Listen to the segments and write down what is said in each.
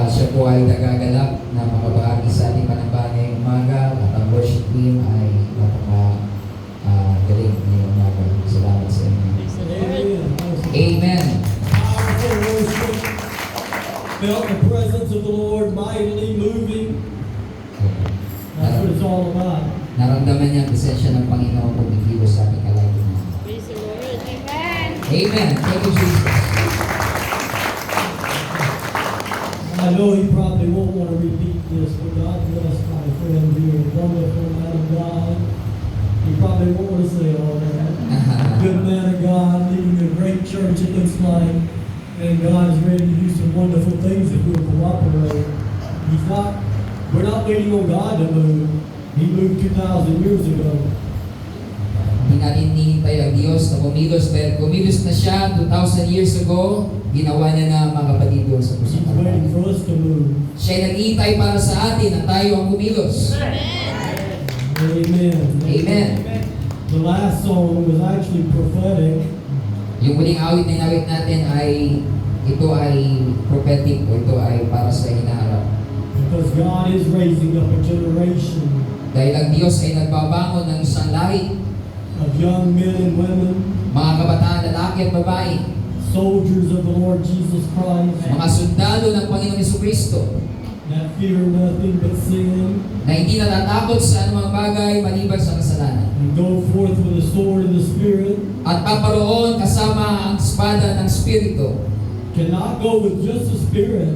Siya po ay nagagalak na makabahagi sa ating panambahang ngayong umaga at ang worship team ay galing ngayong umaga. Salamat sa inyo. Amen. Powerful worship. Felt the presence of the Lord mightily moving. That's what it's all about. Naramdaman niya ang presensya ng Panginoon kung ikilos sa ating kalagyan. Praise the Lord. Amen. Amen. Thank you, Jesus. I know he probably won't want to repeat this, but God bless my friend here, wonderful man of God. He probably won't want to say all that. Good man of God, leading a great church, it looks like. And God is ready to do some wonderful things if we'll cooperate. We're not waiting on God to move. He moved 2,000 years ago. Hindi natin hinihintay ang Diyos na kumilos dahil kumilos na siya 2,000 years ago, ginawa niya na mga kapatid doon sa He's pusong waiting for us to move. Siya ay nag-iintay para sa atin na tayo ang kumilos. Amen. Amen. The last song was actually prophetic. Yung muling awit na inawit natin ay ito ay prophetic o ito ay para sa hinaharap. Because God is raising up a generation Dahil ang Diyos ay nagbabangon ng isang lahi, of young men and women, mga kabataan, lalaki at babae, soldiers of the Lord Jesus Christ, mga sundalo ng Panginoong Jesucristo that fear nothing but sin, na hindi natatakot sa anumang bagay maliban sa kasalanan. and go forth with the sword of the Spirit. At paparoon kasama ang espada ng Espiritu. Cannot go with just the Spirit.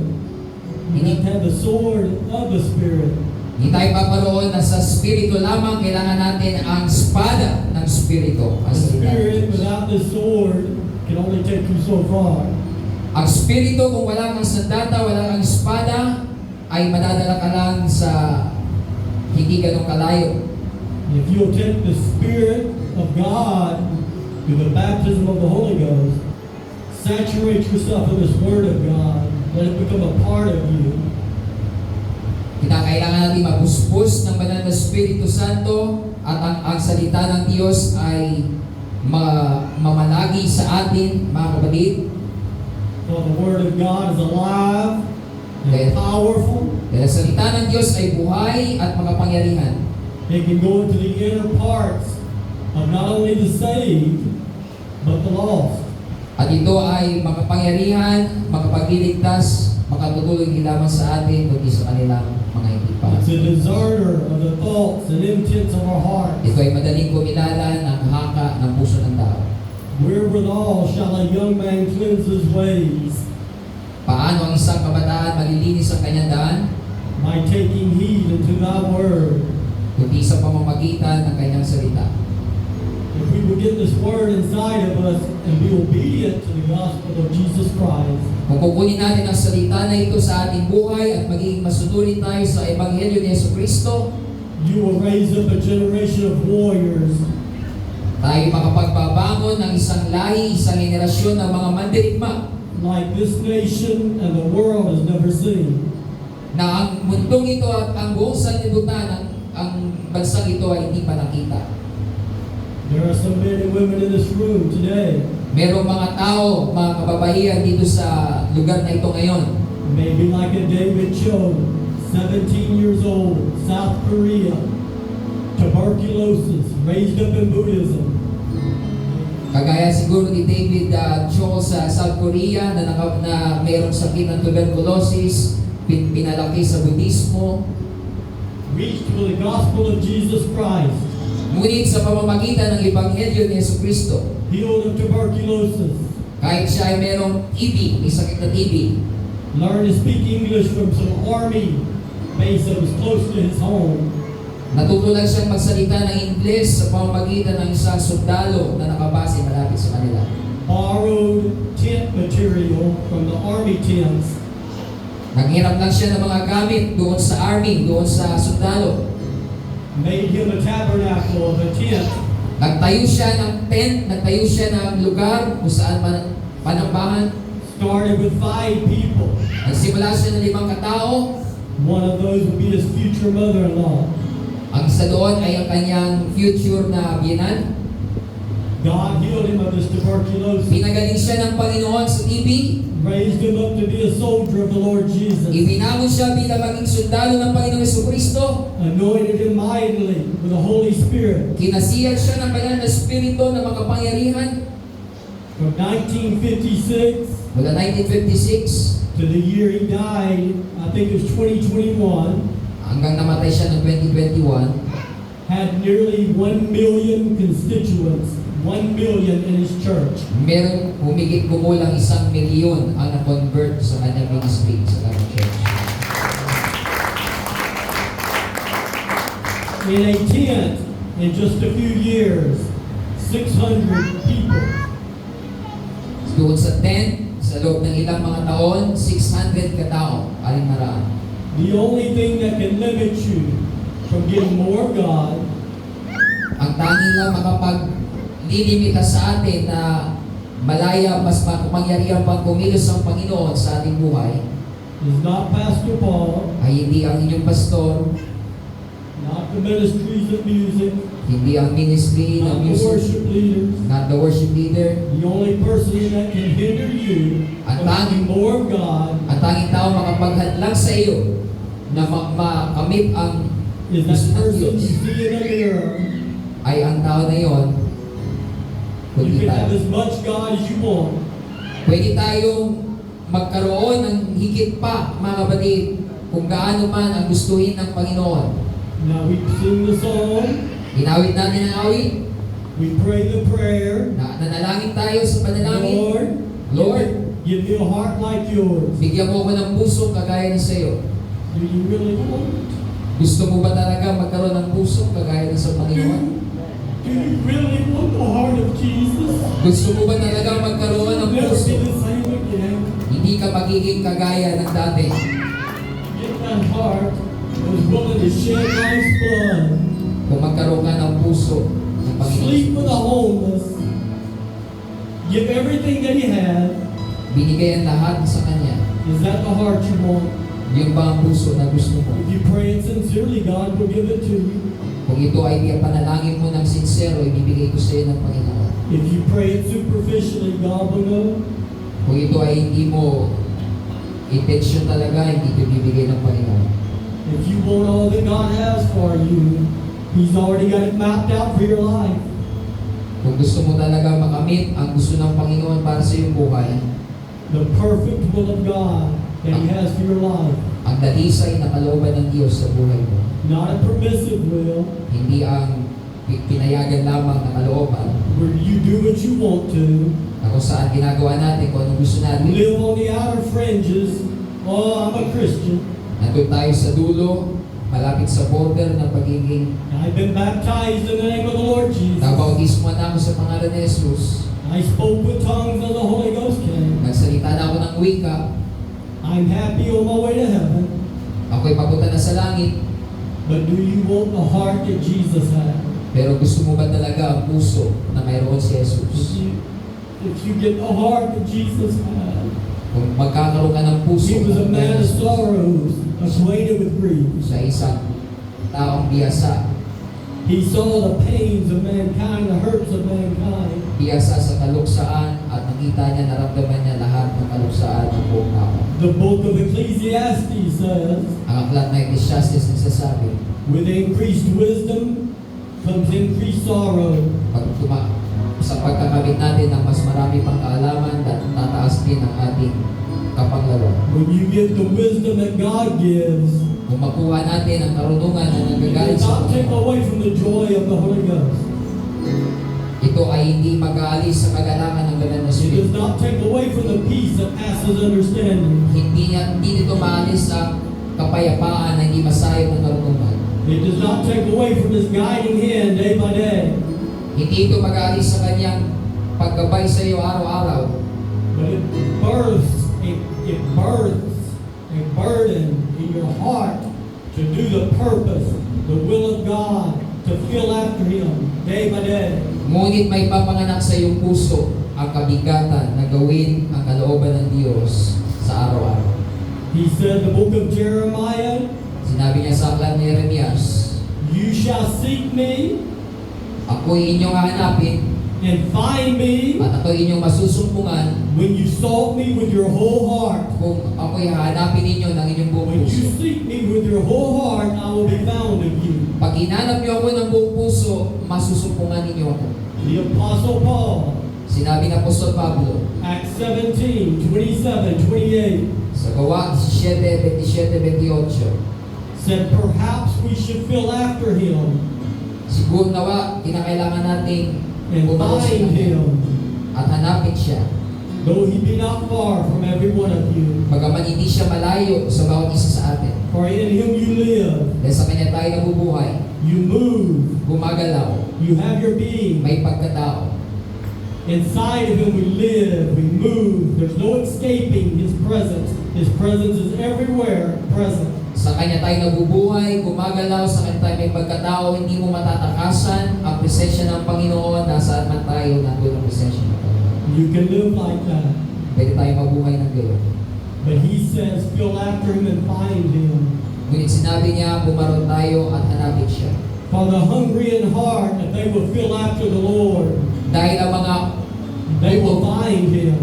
You have to have the sword of the Spirit. Hindi tayo paparoon na sa Espiritu lamang, kailangan natin ang espada ng Espiritu. The Spirit without the sword can only take you so far. Ang Espiritu kung wala kang sandata, wala kang espada, ay madadala ka lang sa hindi ganong kalayo. If you'll take the Spirit of God through the baptism of the Holy Ghost, saturate yourself in this Word of God, let it become a part of you. Kailangan natin mabuspos ng banal na Espiritu Santo at ang salita ng Diyos ay mamalagi sa atin, mga kapatid. For the Word of God is alive and powerful. Dahil ang salita ng Diyos ay buhay at makapangyarihan. It can go into the inner parts of not only the saved, but the lost. At ito ay makapangyarihan, makapagliligtas, makatutulong hindi lamang sa atin, kundi sa kanilang mga hindi pa. It's a discerner of the thoughts and intents of our hearts. Ito ay madaling kumilala ng haka ng puso ng tao. Wherewithal shall a young man cleanse his ways, Paano ang isang kabataan malilinis ang kanyang daan? by taking heed unto thy word. Kundi sa pamamagitan ng kanyang salita. If we will get this word inside of us and be obedient to the gospel of Jesus Christ, Kung kukunin natin ang salita na ito sa ating buhay at magiging masunurin tayo sa Ebanghelyo ni Jesucristo, you will raise up a generation of warriors tayo makapagbabangon ng isang lahi, isang henerasyon ng mga mandirigma like this nation and the world has never seen. na ang mundong ito at ang buong sanlibutan, ang bansang ito ay hindi pa nakita. There are some men and women in this room today, Merong mga tao, mga kababaihan dito sa lugar na ito ngayon. maybe like a David Cho, 17 years old, South Korea, tuberculosis, raised up in Buddhism. Kagaya siguro ni David Cho sa South Korea na mayroong sakit ng tuberculosis, pinalaki sa Budismo. Reached with the gospel of Jesus Christ, Ngunit sa pamamagitan ng Ebanghelyo ni Jesucristo, healed of tuberculosis, kahit siya ay mayroong TB, may sakit na TB, learned to speak English from some army base that was close to his home, natuto lang siyang magsalita ng Ingles sa pamamagitan ng isang sundalo na nakabase malapit sa kanila. borrowed tent material from the army tents, Naghiram lang siya ng mga gamit doon sa army, doon sa sundalo. made him a tabernacle of a tent, Nagtayo siya ng tent, nagtayo siya ng lugar kung saan panambahan. started with 5 people. Nagsimula siya ng 5 katao. One of those would be his future mother-in-law. Ang isa doon ay ang kanyang future na biyenan. God healed him of his tuberculosis. Pinagaling siya ng Panginoon sa TB. Raised him up to be a soldier of the Lord Jesus. Ibinangon siya bilang maging sundalo ng Panginoong Jesucristo. Anointed him mightily with the Holy Spirit. Kinasiyan siya ng banal na Espiritu ng makapangyarihan. From 1956 Mula 1956 to the year he died, I think it was 2021, hanggang namatay siya ng 2021, had nearly 1 million constituents, 1 million in his church. meron humigit kumulang 1 milyon ang na-convert sa kanyang ministry sa kanyang church. In a tent, in just a few years, 600 people. Doon sa tent, sa loob ng ilang mga taon, 600 katao, aling maraan. The only thing that can limit you from getting more of God Ang tanging lang makapaglilimita sa atin na malaya, mas makapangyarihan pang kumilos ang Panginoon sa ating buhay, is not Pastor Paul, ay hindi ang inyong pastor, not the ministries of music, hindi ang ministry ng not the music, worship leaders. not the worship leader. The only person that can hinder you from getting more of God Ang tanging tao makapaghadlang sa iyo na makamit ang is that gusto ng person Diyos you see in a mirror. ay ang tao na yon, You kundi can have tayo. as much God as you want. Pwede tayong magkaroon ng higit pa, mga kapatid, kung gaano man ang gustuhin ng Panginoon. Now we sing the song, Ginawit natin ang awit, we pray the prayer. nanalangin tayo sa panalangin. Lord, Lord, give me a heart like yours. bigyan mo ko ng puso kagaya ng sa iyo. Do you really want it? Gusto mo ba talaga magkaroon ng puso kagaya ng sa Panginoon? Do you really want the heart of Jesus? Gusto mo ba talaga magkaroon ng Never be puso? the same again. Hindi ka magiging kagaya ng dati. Get that heart that was willing to shed life's blood. Kung magkaroon ka ng puso ng Sleep with the Panginoon, homeless. Give everything that he had. binigay ang lahat sa Kanya. Is that the heart you want? Yung ba ang puso na gusto mo? If you pray it sincerely, God will give it to you. Kung ito ay panalangin mo ng sincero, ibibigay ko sa iyo ng Panginoon. If you pray it superficially, God will know. Kung ito ay hindi mo intention talaga, hindi ito ibibigay ng Panginoon. If you want all that God has for you, He's already got it mapped out for your life. Kung gusto mo talaga makamit ang gusto ng Panginoon para sa iyong buhay, The perfect will of God that He has for your life. ang dalisay na kalooban ng Diyos sa buhay mo, Not a permissive will, hindi ang pinayagan lamang na kalooban where you do what you want to. na kung saan ginagawa natin kung anong gusto natin. Live on the outer fringes. Oh, I'm a Christian. Nandun tayo sa dulo, malapit sa border ng pagiging I've been baptized in the name of the Lord Jesus. nabautismo na ako sa pangalan ni Jesus. I spoke with tongues and the Holy Ghost came. Nagsalita na ako ng wika. I'm happy on my way to heaven. Ako'y papunta na sa langit. But do you want the heart that Jesus had? Pero gusto mo ba talaga ang puso na mayroon si Jesus? If you get the heart that Jesus had, Kung magkakaroon ka ng puso He was a na man of Jesus, sorrows, acquainted with grief. sa isang taong biyasa, He saw the pains of mankind, the hurts of mankind. biyasa sa kaluksaan at nakita niya, naramdaman niya lahat ng kaluksaan ng buong tao. The book of Ecclesiastes says, Ang aklat na Ecclesiastes nagsasabi, with increased wisdom comes increased sorrow. sa pagkakamit natin ng mas marami pang kaalaman, tataas din ang ating kapanglawan. When you get the wisdom that God gives, Kung makuha natin ang karunungan na it nanggagaling does sa not take Panginoon, away from the joy of the Holy Ghost. ito ay hindi mag-aalis sa kagalangan ng banal na It does Espiritu. not take away from the peace that passes understanding. Hindi nito maalis sa kapayapaan na hindi masayang ng karunungan. It does not take away from His guiding hand day by day. Hindi ito mag-aalis sa kanyang paggabay sa iyo araw-araw. But it births a burden in your heart to do the purpose, the will of God, to feel after Him day by day. Ngunit may papanganak sa iyong puso ang kabigatan na gawin ang kalooban ng Diyos sa araw-araw. He said in the book of Jeremiah, Sinabi niya sa aklat ni Jeremias, you shall seek me ako'y inyong hahanapin and find me At ako inyong masusumpungan when you sought me with your whole heart. kung ako'y hahanapin ninyo ng inyong buong When you puso. seek me with your whole heart, I will be found of you. Pag hinanap niyo ako ng buong puso, masusumpungan ninyo ako. The Apostle Paul, Sinabi ng Apostol Pablo Acts 17, 27, 28, sa Gawa 17, 27, 28, said perhaps we should fill after him siguro nawa, kinakailangan nating and bumawas sa find kanya him, at hanapin siya. though he be not far from every one of you. Bagaman hindi siya malayo sa bawat isa sa atin. For in him you live, Dahil sa kanya tayo nabubuhay, you move, gumagalaw, you have your being. may pagkatao. Inside of him we live, we move. There's no escaping his presence. His presence is everywhere present. Sa kanya tayo nabubuhay, gumagalaw, sa kanya tayo may pagkatao, hindi mo matatakasan ang presensya ng Panginoon, nasaan man tayo, nandun ang presensya ng Panginoon. You can live like that. Pwede tayo mabuhay ng gano'n. But he says, fill after him and find him. Ngunit sinabi niya, bumaron tayo at hanapin siya. For the hungry in heart, that they will fill after the Lord, Dahil ang mga they will find him.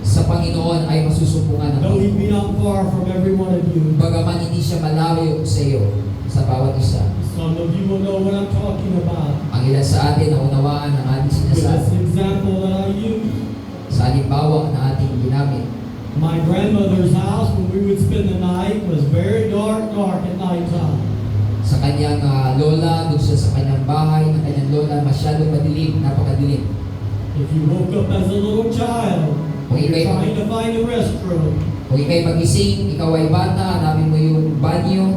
sa Panginoon ay masusumpungan ng Though he Panginoon. be not far from every one of you. Bagaman hindi siya malayo sa iyo, sa bawat isa. Some of you will know what I'm talking about. Ang ilan sa atin na unawaan ang ating With this sinasabi example that I use. sa halimbawa na ating ginamit. My grandmother's house, when we would spend the night, was very dark at night time. Sa kanyang lola, doon siya sa kanyang bahay, ng kanyang lola, masyadong madilim, napakadilim. If you woke up as a little child, Okay. you're trying to find the restroom, Kung ikaw'y magising, ikaw ay bata, hanapin mo yung banyo,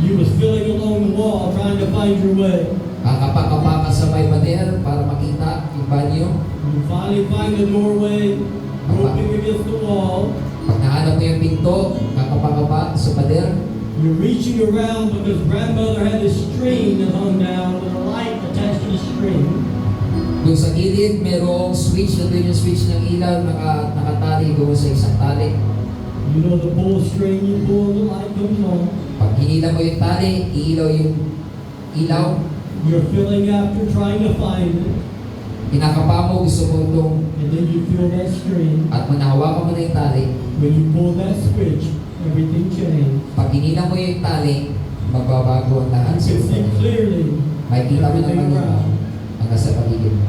you was feeling along the wall trying to find your way. kakapa-kapa ka sa may pader para makita yung banyo. You finally find the doorway, groping against the wall. Pag nahanap mo yung pinto, kakapa-kapa sa pader, You're reaching around because grandmother had this string that hung down with a light attached to the string. doon sa gilid, merong switch, doon yung switch ng ilaw, nakatali doon sa isang tali. You know the pull string you pull, the light comes on. Pag hinila mo yung tali, iilaw yung ilaw, You're filling after trying to find it. kinakapa mo, gusto mo itong, And then you feel that string. at manahawakan mo na yung tali, When you pull that switch, everything changed. pag hinila mo yung tali, magbabago ang lahat You sa can see iyo. clearly Makikita mo everything naman yun around. ang nasa paligid mo.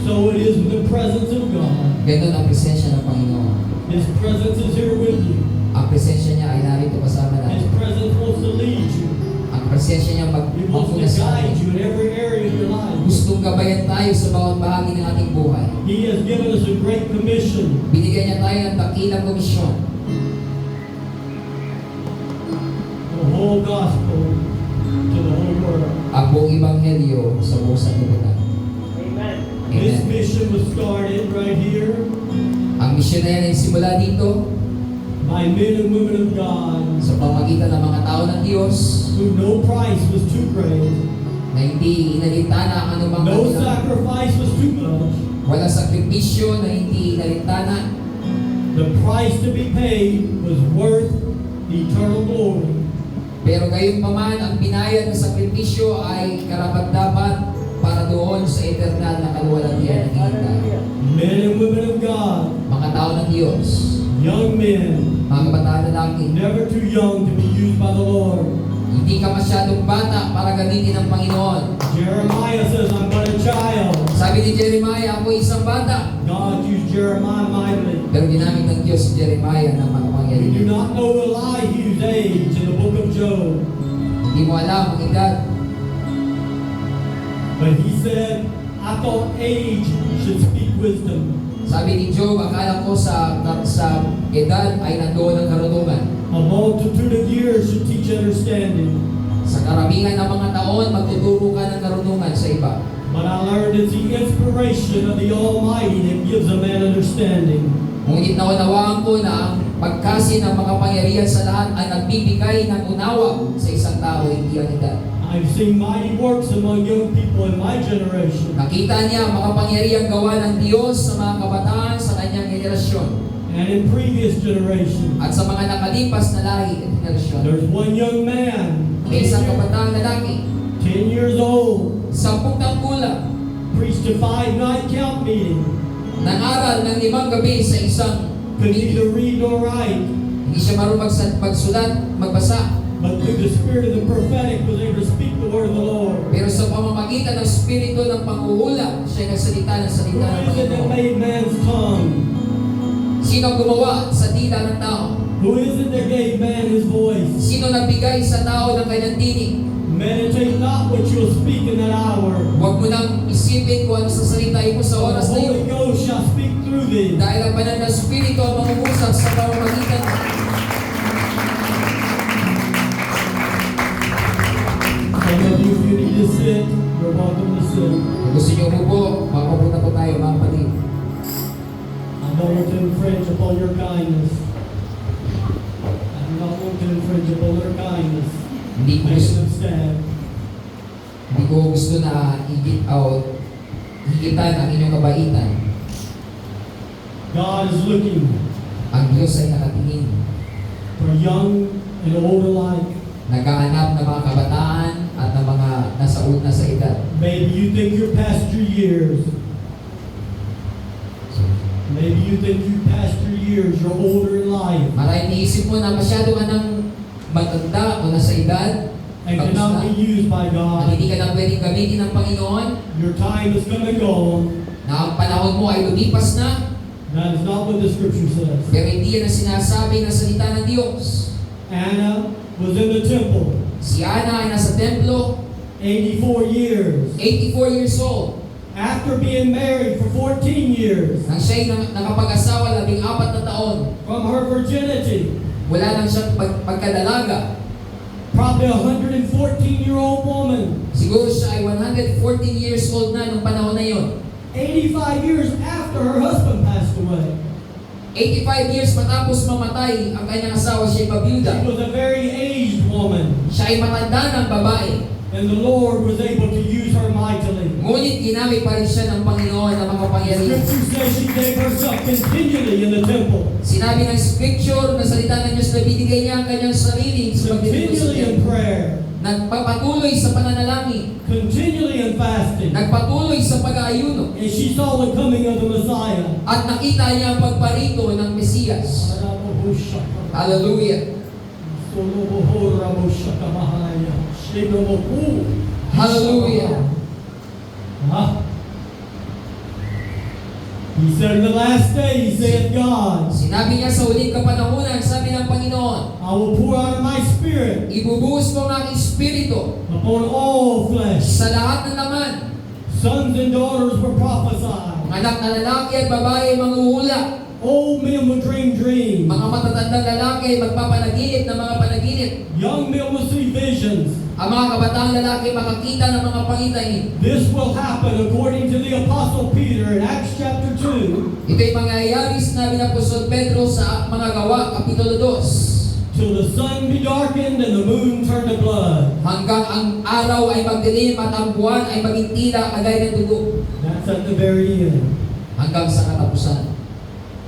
So it is with the presence of God. Ganun ang presensya ng Panginoon. His presence is here with you. Ang presensya niya ay narito kasama His natin. presence wants to lead you. Ang presensya niya He wants magpapuna to sa guide atin. you in every area of your life. Gustong gabayan tayo sa bawat bahagi ng ating buhay. He has given us a great commission. Binigyan niya tayo ng dakilang komisyon. The whole gospel to the whole world. Ang buong ebanghelyo sa buong sanlibutan. This Amen. mission was started right here Ang misyon na yan ay simula dito by men and women of God sa pamagitan ng mga tao ng Diyos who no price was too great, na hindi inalintana ang anumang no kanilang. sacrifice was too much. Walang sakripisyo na hindi inalintana. The price to be paid was worth the eternal glory. Pero gayon pa man, ang binayad na sakripisyo ay karapat-dapat para doon sa eternal na kaluwalhatian ng hihintay. Men and women of God, Mga tao ng Diyos, young men, mga kabataan lalaki, never too young to be used by the Lord. hindi ka masyadong bata para gamitin ng Panginoon. Jeremiah says, I'm but a child. Sabi ni Jeremiah, ako isang bata. God used Jeremiah mightily. Pero ginamit ng Diyos si Jeremiah ng mga We do pangyarihan. not know Elihu's age in the book of Job, Hindi mo alam ang edad. but he said, I thought age should speak wisdom. Sabi ni Job, akala ko sa edad ay nandoon ang karunungan. A multitude of years should teach understanding. Sa karamihan ng mga taon, magtuturo ka ng karunungan sa iba. But I learned it's the inspiration of the Almighty that gives a man understanding. Ngunit naunawaan ko na ang pagkasi ng mga pangyarihan sa lahat ay nagbibigay ng unawa sa isang tao, hindi ang edad. I've seen mighty works among young people in my generation. Nakita niya ang mga pangyarihang gawa ng Diyos sa mga kabataan sa kanyang henerasyon And in previous generations, at sa mga nakalipas na lahi at henerasyon. there's one young man, May isang kabataang lalaki, 10 years old, 10 taong gulang, preached a 5-night camp meeting, Nangaral ng 5 gabi sa isang could neither read nor write, hindi siya marunong magsulat, magbasa. but through the spirit of the prophetic was able to speak the word of the Lord. Pero sa pamamagitan ng Espiritu ng panghuhula, siya nagsalita ng Who salita ng is it that Panginoon. made man's tongue? Sino ang gumawa sa dila ng tao? Who is it that gave man his voice? Sino nagbigay sa tao ng kanyang tinig? Meditate not what you'll speak in that hour. Huwag mo nang isipin kung ano sasalitain mo sa The oras na Holy iyon. Ghost shall speak through thee. Dahil ang banal na Espiritu ang mangungusap sa pamamagitan mo. Some of you, if you need to sit, you're welcome to sit. Kung gusto niyo umupo, makapunta po tayo mga kapatid. I don't want to infringe upon your kindness. I do not want to infringe upon their kindness. Hindi ko Make gusto, them stand. hindi ko gusto na higitan ang inyong kabaitan. God is looking Ang Diyos ay nakatingin. for young and old alike. Naghahanap ng mga kabataan at ng mga nasa una sa edad. Maybe you think you're past your years. Maybe you think you passed your years. You're older in life Maraming iniisip mo na masyado ka ng matanda o nasa edad, and tapos cannot na, be used by at God. hindi ka na pwedeng gamitin ng Panginoon, Your time is going to go. na ang panahon mo ay lumipas na, That is not what the scripture says. pero hindi yan ang sinasabi ng salita ng Diyos. Anna was in the temple, Si Ana ay nasa templo, 84 years. 84 years old. After being married for 14 years, Nang siya'y nakapag-asawa 14 na taon, from her virginity, wala lang siyang pagkadalaga. probably a 114-year-old woman, Siguro siya ay 114 years old na nung panahon na yon. 85 years after her husband passed away. 85 years matapos mamatay ang kanyang asawa, siya ay She pabiyuda. was a very aged woman, Siya ay matanda ng babae. and the Lord was able to use her mightily. Ngunit ginamit pa rin siya ng Panginoon na makapangyarihan. Scripture says she gave herself continually in the temple, Sinabi ng Scripture na salita ng Diyos na binigay niya ang kanyang sarili sa pagtitipos sa continually in Diyos. prayer, Nagpapatuloy sa pananalangin. continually in fasting. Nagpatuloy sa pag-aayuno. And she saw the coming of the Messiah. At nakita niya ang pagparito ng Mesiyas. Hallelujah. Hallelujah. Huh? He said, in the last days, saith God, Sinabi niya sa huling kapanahunan, sabi ng Panginoon, I will pour out of my spirit ibubuhos ko ang aking spirito upon all flesh. sa lahat ng laman. Sons and daughters will prophesy. Anak na lalaki at babae ay manghuhula. Old men will dream dreams. Mga matatandang lalaki ay magpapanaginip ng mga panaginip. Young men will see visions. Ang mga kabataang lalaki makakita ng mga pangitain. This will happen according to the Apostle Peter in Acts chapter 2, Ito'y mangyayari, sinabi ng Apostol Pedro sa mga gawa, Kapitulo 2. till the sun be darkened and the moon turn to blood. Hanggang ang araw ay magdilim at ang buwan ay maging tila kagaya ng dugo. That's at the very end. Hanggang sa katapusan.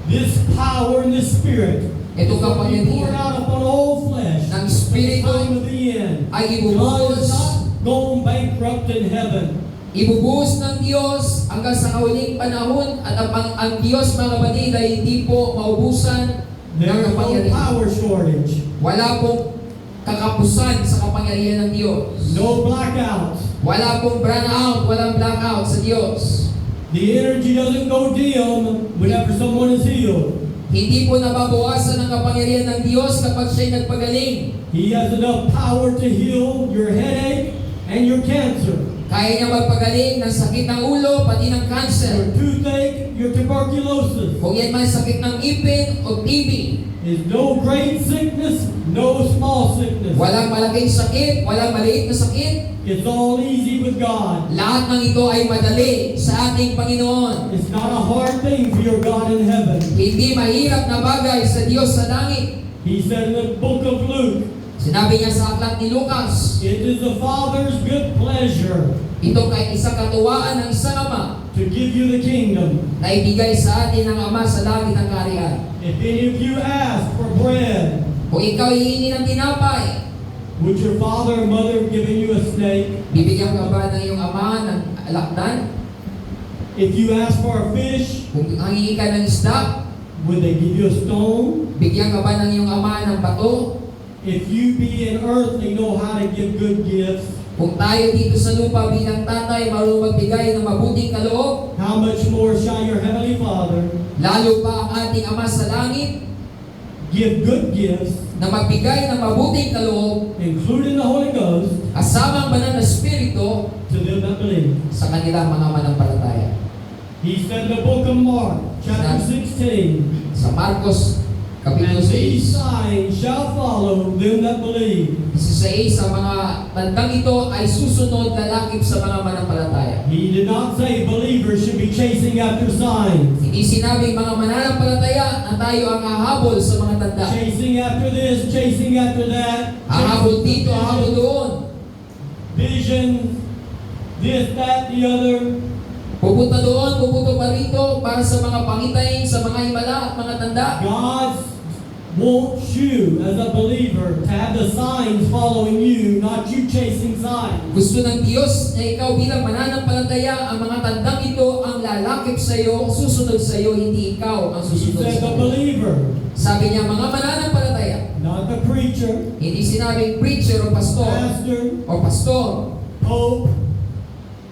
This power and this spirit Ito is going to be poured kapangyarihan out upon all flesh ng at the Espiritu time of the end. ay God is ibubuhos. not going bankrupt in heaven. Ibubuhos ng Diyos hanggang sa kahuling panahon at ang Diyos mga kapatid ay hindi po maubusan ng There is no kapangyarihan. power shortage, Wala pong kakapusan sa kapangyarihan ng Diyos. no blackouts. Wala pong brownout, walang blackout sa Diyos. The energy doesn't go dim whenever someone is healed. Hindi po nababawasan ang kapangyarihan ng Diyos kapag siya'y nagpagaling. He has enough power to heal your headache and your cancer, Kaya niya magpagaling ng sakit ng ulo, pati ng your cancer. toothache, your tuberculosis. Kung yan man sakit ng ipin o TB. Is no great sickness, no small sickness. Walang malaking sakit, walang maliit na sakit. It's all easy with God. Lahat ng ito ay madali sa ating Panginoon. It's not a hard thing for your God in heaven. Hindi mahirap na bagay sa Diyos sa langit. He said in the book of Luke, Sinabi niya sa aklat ni Lucas, it is the Father's good pleasure ito kay isang katuwaan ng isang ama to give you the kingdom. na ibigay sa atin ng Ama sa langit ang kaharian. If any of you ask for bread, Kung ikaw hihingi ng tinapay, would your father or mother have given you a snake? bibigyan ka ba ng iyong ama ng alakdan? If you ask for a fish, Kung hangingi ka ng isda, would they give you a stone? bigyan ka ba ng iyong ama ng bato? If you be in earth, they know how to give good gifts. Kung tayo dito sa lupa bilang tatay marunong magbigay ng mabuting kaloob, How much more shall your heavenly Father lalo pa ang ating Ama sa langit give good gifts, na magbigay ng mabuting kaloob including the Holy Ghost, kasama ang banal na Espiritu to them that believe? sa kanilang mga manampalataya. He said in the book of Mark, chapter 16, Sa Marcos Kapitulo and these 6, signs shall follow them that believe. sa mga tandang ito ay susunod lalakip sa mga manampalataya. He did not say believers should be chasing after signs, Hindi sinabing mga mananampalataya na tayo ang hahabol sa mga tanda. chasing after this, chasing after that, Hahabol dito, hahabol doon. visions, this, that, the other. Pupunta doon, pupunta pa rito para sa mga pangitain, sa mga himala at mga tanda. God wants you as a believer to have the signs following you, not you chasing signs. Gusto ng Diyos na ikaw bilang mananampalataya, ang mga tandang ito ang lalakip sa iyo, susunod sa iyo, hindi ikaw ang He susunod said sa the iyo. believer, Sabi niya, mga mananampalataya, not the preacher, hindi sinabing preacher o pastor, pope,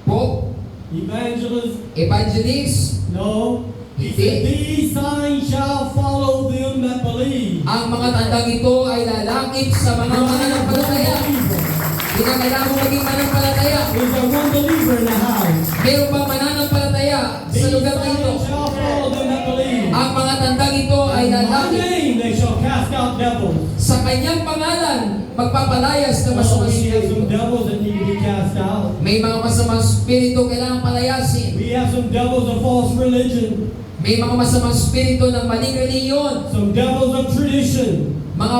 pope, evangelist. evangelist. No. He said, these signs shall follow them that believe. Ang mga tandang ito ay lalakip sa mga mananampalataya. Hindi na kailangan mo maging mananampalataya. Is there one believer in the house? Meron bang mananampalataya sa These lugar na ito? signs shall follow them that believe. Ang mga tandang ito ay In my lalakip. name they shall cast out devils. Sa kanyang pangalan, magpapalayas ng Oh, masamang we have some spirito. devils that need to be cast out. May mga masamang spirito kailangang palayasin. We have some devils of false religion, May mga masamang spirito ng maling reliyon. some devils of tradition Mga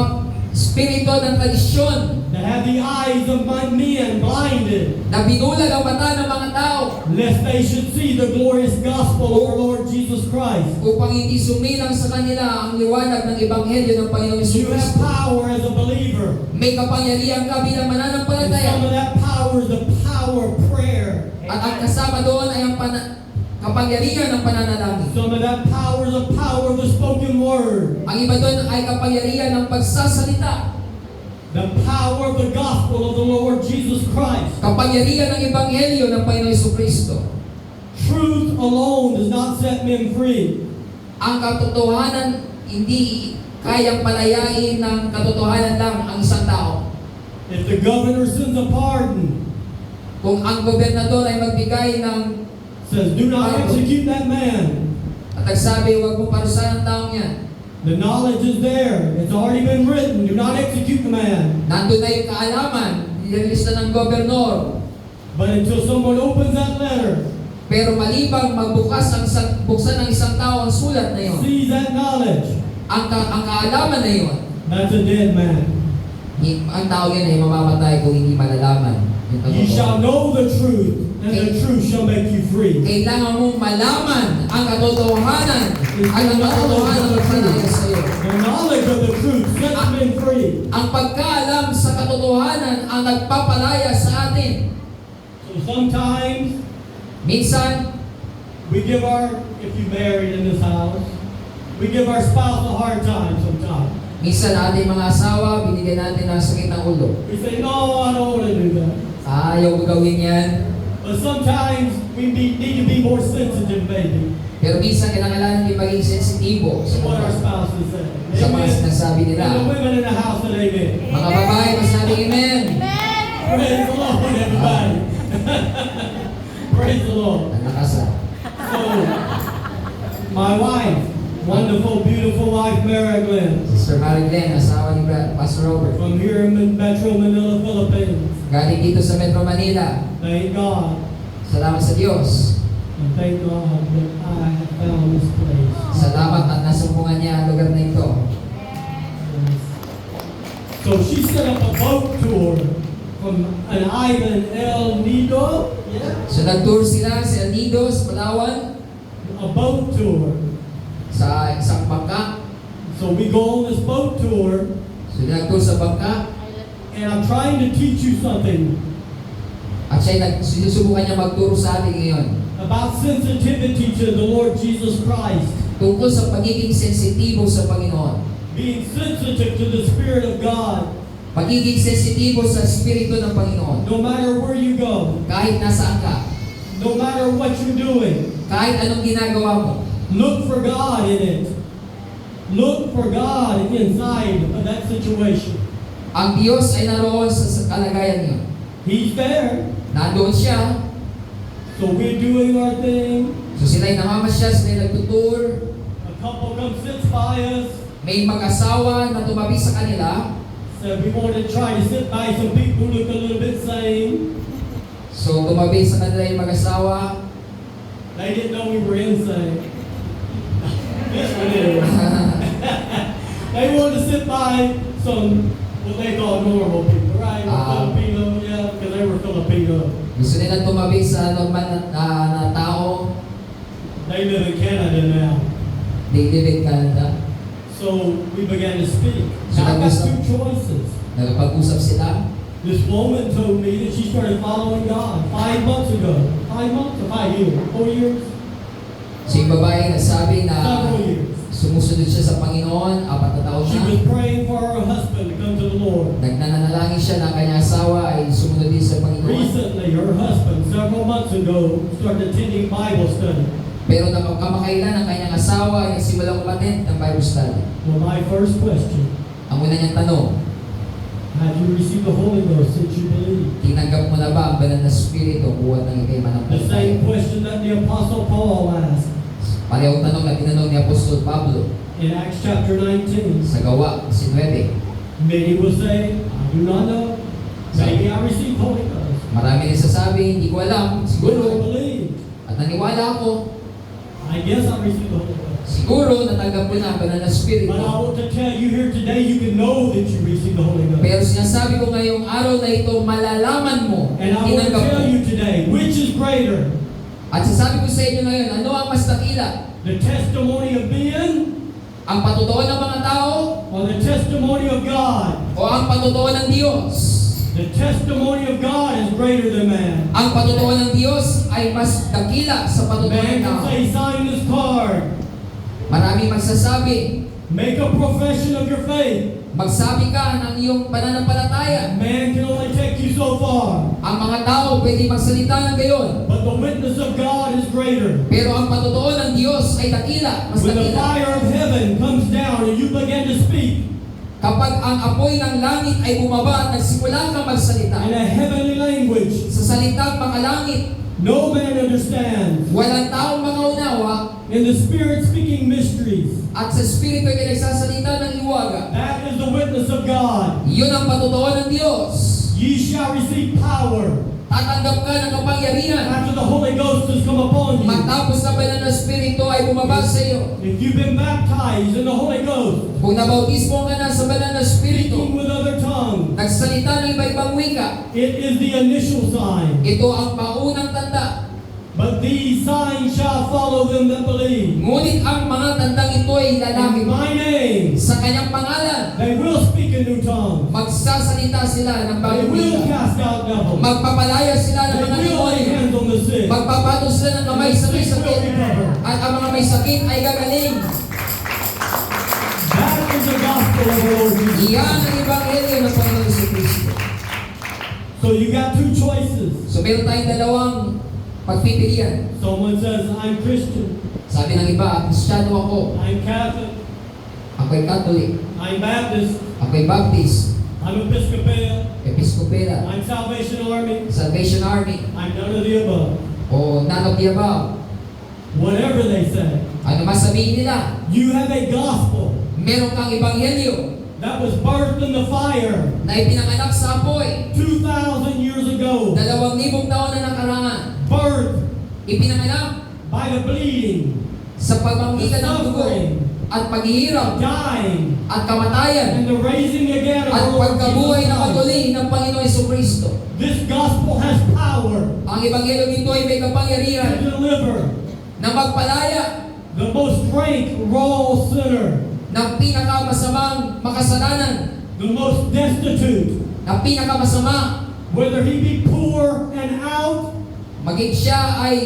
spirito ng tradisyon that have the eyes of my men blinded, na binulag ang mata ng mga tao lest they should see the glorious gospel of our Lord Jesus Christ. upang hindi sumilang sa kanila ang liwanag ng Ebanghelyo ng Panginoong You have Hesus. power as a believer. May kapangyarihan ka bilang And mananampalataya. some of that power is the power of prayer. At ang kasama doon ay ang kapangyarihan ng pananalangin. Some of that power is the power of the spoken word. Ang iba doon ay kapangyarihan ng pagsasalita. The power of the gospel of the Lord Jesus Christ. Kapangyarihan ng Ebanghelyo ng Panginoong Jesucristo. Truth alone does not set men free. Ang katotohanan hindi kayang palayain ng katotohanan lang ang isang tao. If the governor sends a pardon, Kung ang gobernador ay magbigay ng says, do not execute that man, at nagsabi, huwag mo parusahan ang taong yan. the knowledge is there. It's already been written. Do not execute the man. Nandun na yung kaalaman, nililista ng gobernador. But until someone opens that letter, Pero malibang buksan ng isang tao ang sulat na yon, sees that knowledge, ang kaalaman na yon, that's a dead man. ang tao yan ay mamamatay kung hindi malalaman yung You shall katotohanan. know the truth, and the truth shall make you free. Kailangan mong malaman ang katotohanan at ang katotohanan ang magpalayas sa iyo. The knowledge of the truth sets men free. Ang pagkaalam sa katotohanan ang nagpapalaya sa atin. So sometimes Minsan, we give if you married in this house, we give our spouse a hard time sometimes. minsan ating mga asawa, binigyan natin ng sakit ng ulo. We say, no, I don't want to do that. Ayaw ko gawin yan. But sometimes we need to be more sensitive, maybe, Pero minsan kailangan din maging sensitibo to what our sa spouses say. mga Amen. sinasabi And the nila. women in the house said amen. Mga babae, masabi amen. Praise the Lord, everybody. Praise the Lord. Ang nakasa. So, my wife, wonderful, beautiful wife, Mary Glenn, Sister Mary Glenn, asawa ni Pastor Robert. from here in Metro Manila, Philippines. Galing dito sa Metro Manila. Thank God. Salamat sa Diyos. And thank God that I have found this place. Salamat at nasumpungan niya ang lugar na ito. So she set up a boat tour from an island, El Nido. Yeah. So nag-tour sila sa El Nidos, Palawan, A boat tour. sa isang bangka. So we go on this boat tour, So nag-tour sa bangka. and I'm trying to teach you something. At siya sinusubukan niya magturo sa atin ngayon. about sensitivity to the Lord Jesus Christ. Tungkol sa pagiging sensitibo sa Panginoon. Being sensitive to the Spirit of God. Pagiging sensitibo sa Espiritu ng Panginoon. No matter where you go. Kahit nasaan ka. No matter what you're doing. Kahit anong ginagawa mo. Look for God in it. Look for God inside of that situation. Ang Diyos ay naroon sa kalagayan niyo. He's there. Nandoon siya. So we're doing our thing. So sila'y namamasyal, sila'y nagtutur. A couple comes sits by us. May mag-asawa na tumabi sa kanila. Said we want to try to sit by some people who look a little bit sane. So tumabi sa kanila yung mag-asawa. They didn't know we were insane. Yes, we did. They wanted to sit by some what they call normal people, right? Filipino, yeah, because they were Filipino. Gusto nila tumabi sa normal na tao. They live in Canada now. They live in Canada. So we began to speak. Now I got two choices. Nagpag-usap sila. This woman told me that she started following God 5 months ago. 5 months or 5 years? 4 years? So yung babae nagsabi na Several years. sumusunod siya sa Panginoon, 4 na taon She na. was praying for her husband to come to the Lord. Nagnanalangin siya na kanyang asawa ay sumunod din sa Panginoon. Recently, her husband, several months ago, started attending Bible study. Pero kamakailan ang kanyang asawa ay nagsimulang umattend ng Bible study. Well, my first question, Ang una niyang tanong, have you received the Holy Ghost since you believe? tinanggap mo na ba ang banal na Espiritu buwan ng ikay The manampalataya? same question that the Apostle Paul asked Parehong tanong na tinanong ni Apostol Pablo in Acts chapter 19. sa Gawa 19. Many will say, I do not know. Maybe I received Holy Ghost. Marami nagsasabi, hindi ko alam, But I siguro, believe. at naniwala ako, I guess I received the Holy Ghost. siguro natanggap ko na ang banal na Espiritu. But I want to tell you here today, you can know that you received the Holy Ghost. Pero sinasabi ko ngayong araw na ito, malalaman mo, And I want to tinanggap mo. tell you today, which is greater? At sasabi ko sa inyo ngayon, ano ang mas dakila? The testimony of men Ang patotoo ng mga tao or the testimony of God? o ang patotoo ng Diyos? The testimony of God is greater than man. Ang patotoo ng Diyos ay mas dakila sa patotoo Man ng can tao. say, sign this card. Maraming magsasabi, Make a profession of your faith. magsabi ka ng iyong pananampalataya. Man can only take you so far. Ang mga tao pwede magsalita ng gayon. But the witness of God is greater. Pero ang patotoo ng Diyos ay dakila, mas When the dakila. fire of heaven comes down and you begin to speak Kapag ang apoy ng langit ay bumaba at nagsimula kang magsalita in a heavenly language, sa salitang makalangit, no man understands. walang taong makaunawa, In the Spirit speaking mysteries, at sa Espiritu ay nagsasalita ng liwaga. that is the witness of God. Iyon ang patotoo ng Diyos. Ye shall receive power Tatanggap ka ng kapangyarihan after the Holy Ghost has come upon you. matapos na banal na Espiritu ay bumaba sa iyo. If you've been baptized in the Holy Ghost, Kung nabautismo ka na sa banal na speaking Espiritu, with other tongues, nagsalita ng iba-ibang wika, it is the initial sign. ito ang paunang tanda. But these signs shall follow them that believe. Ngunit ang mga tandang ito ay In lalaki my name, sa kanyang pangalan. they will speak in new tongues. Magsasalita sila ng They bagong will wika. cast out devils. Magpapalaya sila ng They mga will lay demonyo. hands on the sick. Magpapato sila ng kamay sa may sakit. At ang mga may sakit ay gagaling. That is the gospel of the Lord Jesus. Iyan ang Ebanghelyo ng Panginoon si Kristo. So you got two choices. So meron tayong dalawang pagpipilian. Someone says, I'm Christian, Sabi ng iba, Kristiyano ako. I'm Catholic, Ako'y Catholic. I'm Baptist, Ako'y Baptist. I'm Episcopal, Episcopera. I'm Salvation Army, Salvation Army. I'm none of the above. O none of the above. Whatever they say, Ano man sabihin nila, you have a gospel meron kang Ebanghelyo that was birthed in the fire na ipinanganak sa apoy 2,000 years ago, 2,000 taon na nakaraan. birthed Ipinanganak by the bleeding, sa pagmamagitan ng dugo at paghihirap dying, at kamatayan and the raising again of at our Lord pagkabuhay na Jesus Christ. patuloy ng Panginoong Jesucristo. This gospel has power Ang Ebanghelyo nito ay may to kapangyarihan deliver na magpalaya the most rank raw sinner, ng pinakamasamang makasalanan, the most destitute, na pinakamasama, whether he be poor and out, maging siya ay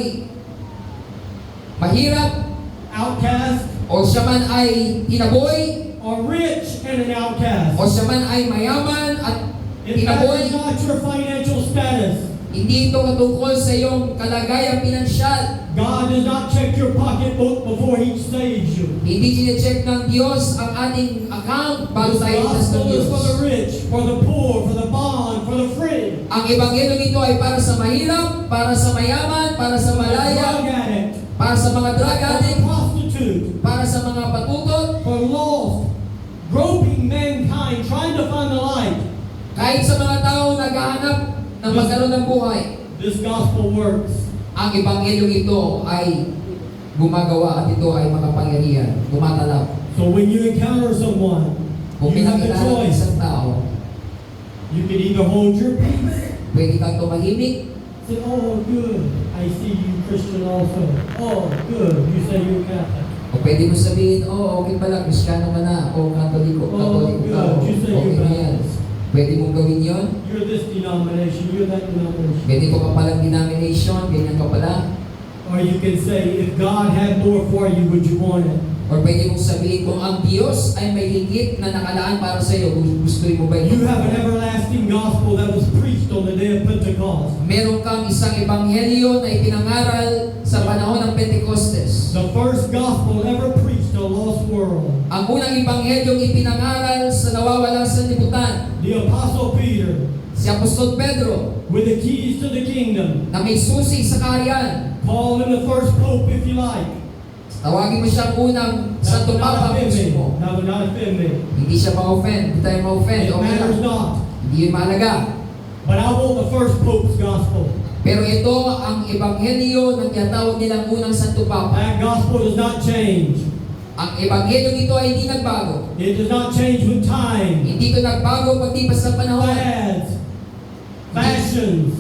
mahirap, outcast, o siya man ay tinaboy, or rich and an outcast. o siya man ay mayaman at In fact, tinaboy, it's not your financial status. hindi ito katungkol sa iyong kalagayang pinansyal. God does not check your pocketbook before He saves you. Hindi sinecheck ng Diyos ang ating account bago This tayo itas ng gospel is Diyos. for the rich, for the poor, for the bond, for the free, Ang ebanghelyo nito ay para sa mahirap, para sa mayaman, para sa for the drug malaya, addict, para sa mga drug for the addict, prostitute, para sa mga patutot, for lost, groping mankind, trying to find the light. kahit sa mga tao naghahanap ng magkaroon ng buhay. This gospel works. Ang ebanghelyong ito ay gumagawa at ito ay makapangyarihan, tumatalab. So when you encounter someone, Kung you have a pinakilala ng choice. isang tao, You can either hold your peace, pwede kang tumahimik, say, oh, good, I see you Christian also. Oh, good, you say you're Catholic. o pwede mo sabihin, oh, okay pala, Kristiyano ka na, o Katoliko ka, Oh, o, good, you say okay you're na yan. Baptist. Pwede mong gawin yon. You're this denomination, you're that denomination. Ganito ka palang denomination, ganyan ka pala. Or you can say, if God had more for you, would you want it? Or pwede mong sabihin, kung ang Diyos ay may higit na nakalaan para sa iyo, gusto mo ba ito? You have an everlasting gospel that was preached on the day of Pentecost. Meron kang isang ebanghelyo na ipinangaral sa panahon ng Pentecostes. The first gospel ever preached to a lost world. Ang unang ebanghelyong ipinangaral sa nawawalang sanlibutan, The Apostle Peter, si Apostol Pedro, with the keys to the kingdom. na may susi sa kaharian. Call him the first pope if you like. Tawagin mo siyang unang That Santo would not Papa kung offend gusto me. mo. That would not offend me. Hindi siya ma-offend, hindi tayo ma-offend, It okay lang. matters not. Hindi yun mahalaga. But I want the first pope's gospel. Pero ito ang ebanghelyo ng tinatawag nilang unang Santo Papa. That gospel does not change. Ang ebanghelyo nito ay hindi nagbago. It does not change with time. Hindi ito nagbago paglipas ng panahon. Fads, fashions,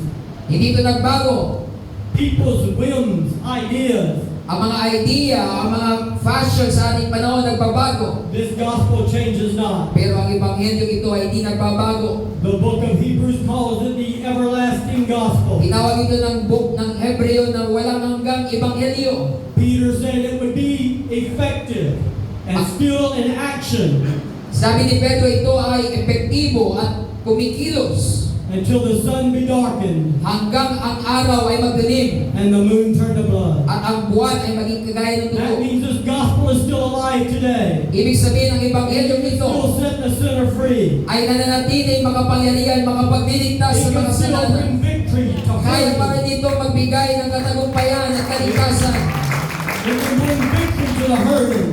Hindi ito nagbago. people's whims, ideas. Ang mga idea, ang mga fashion sa ating panahon nagbabago. This gospel changes not. Pero ang ebanghelyo ito ay hindi nagbabago. The book of Hebrews calls it the everlasting gospel. Tinawag ito ng book ng Hebreo na walang hanggang ebanghelyo. Peter said it would be effective and still in action Sabi ni Pedro, ito ay epektibo at kumikilos until the sun be darkened hanggang ang araw ay magdilim and the moon turn to blood. at ang buwan ay maging kagaya ng That dugo. means this gospel is still alive today. Ibig sabihin ng ebanghelyo nito Still set the sinner free. ay nananatili makapangyarihan, makapagliligtas sa It can mga still kasalanan. bring victory to Kaya pa hurt. rin dito magbigay ng katagumpayan at kaligtasan. It can bring victory to the hurting,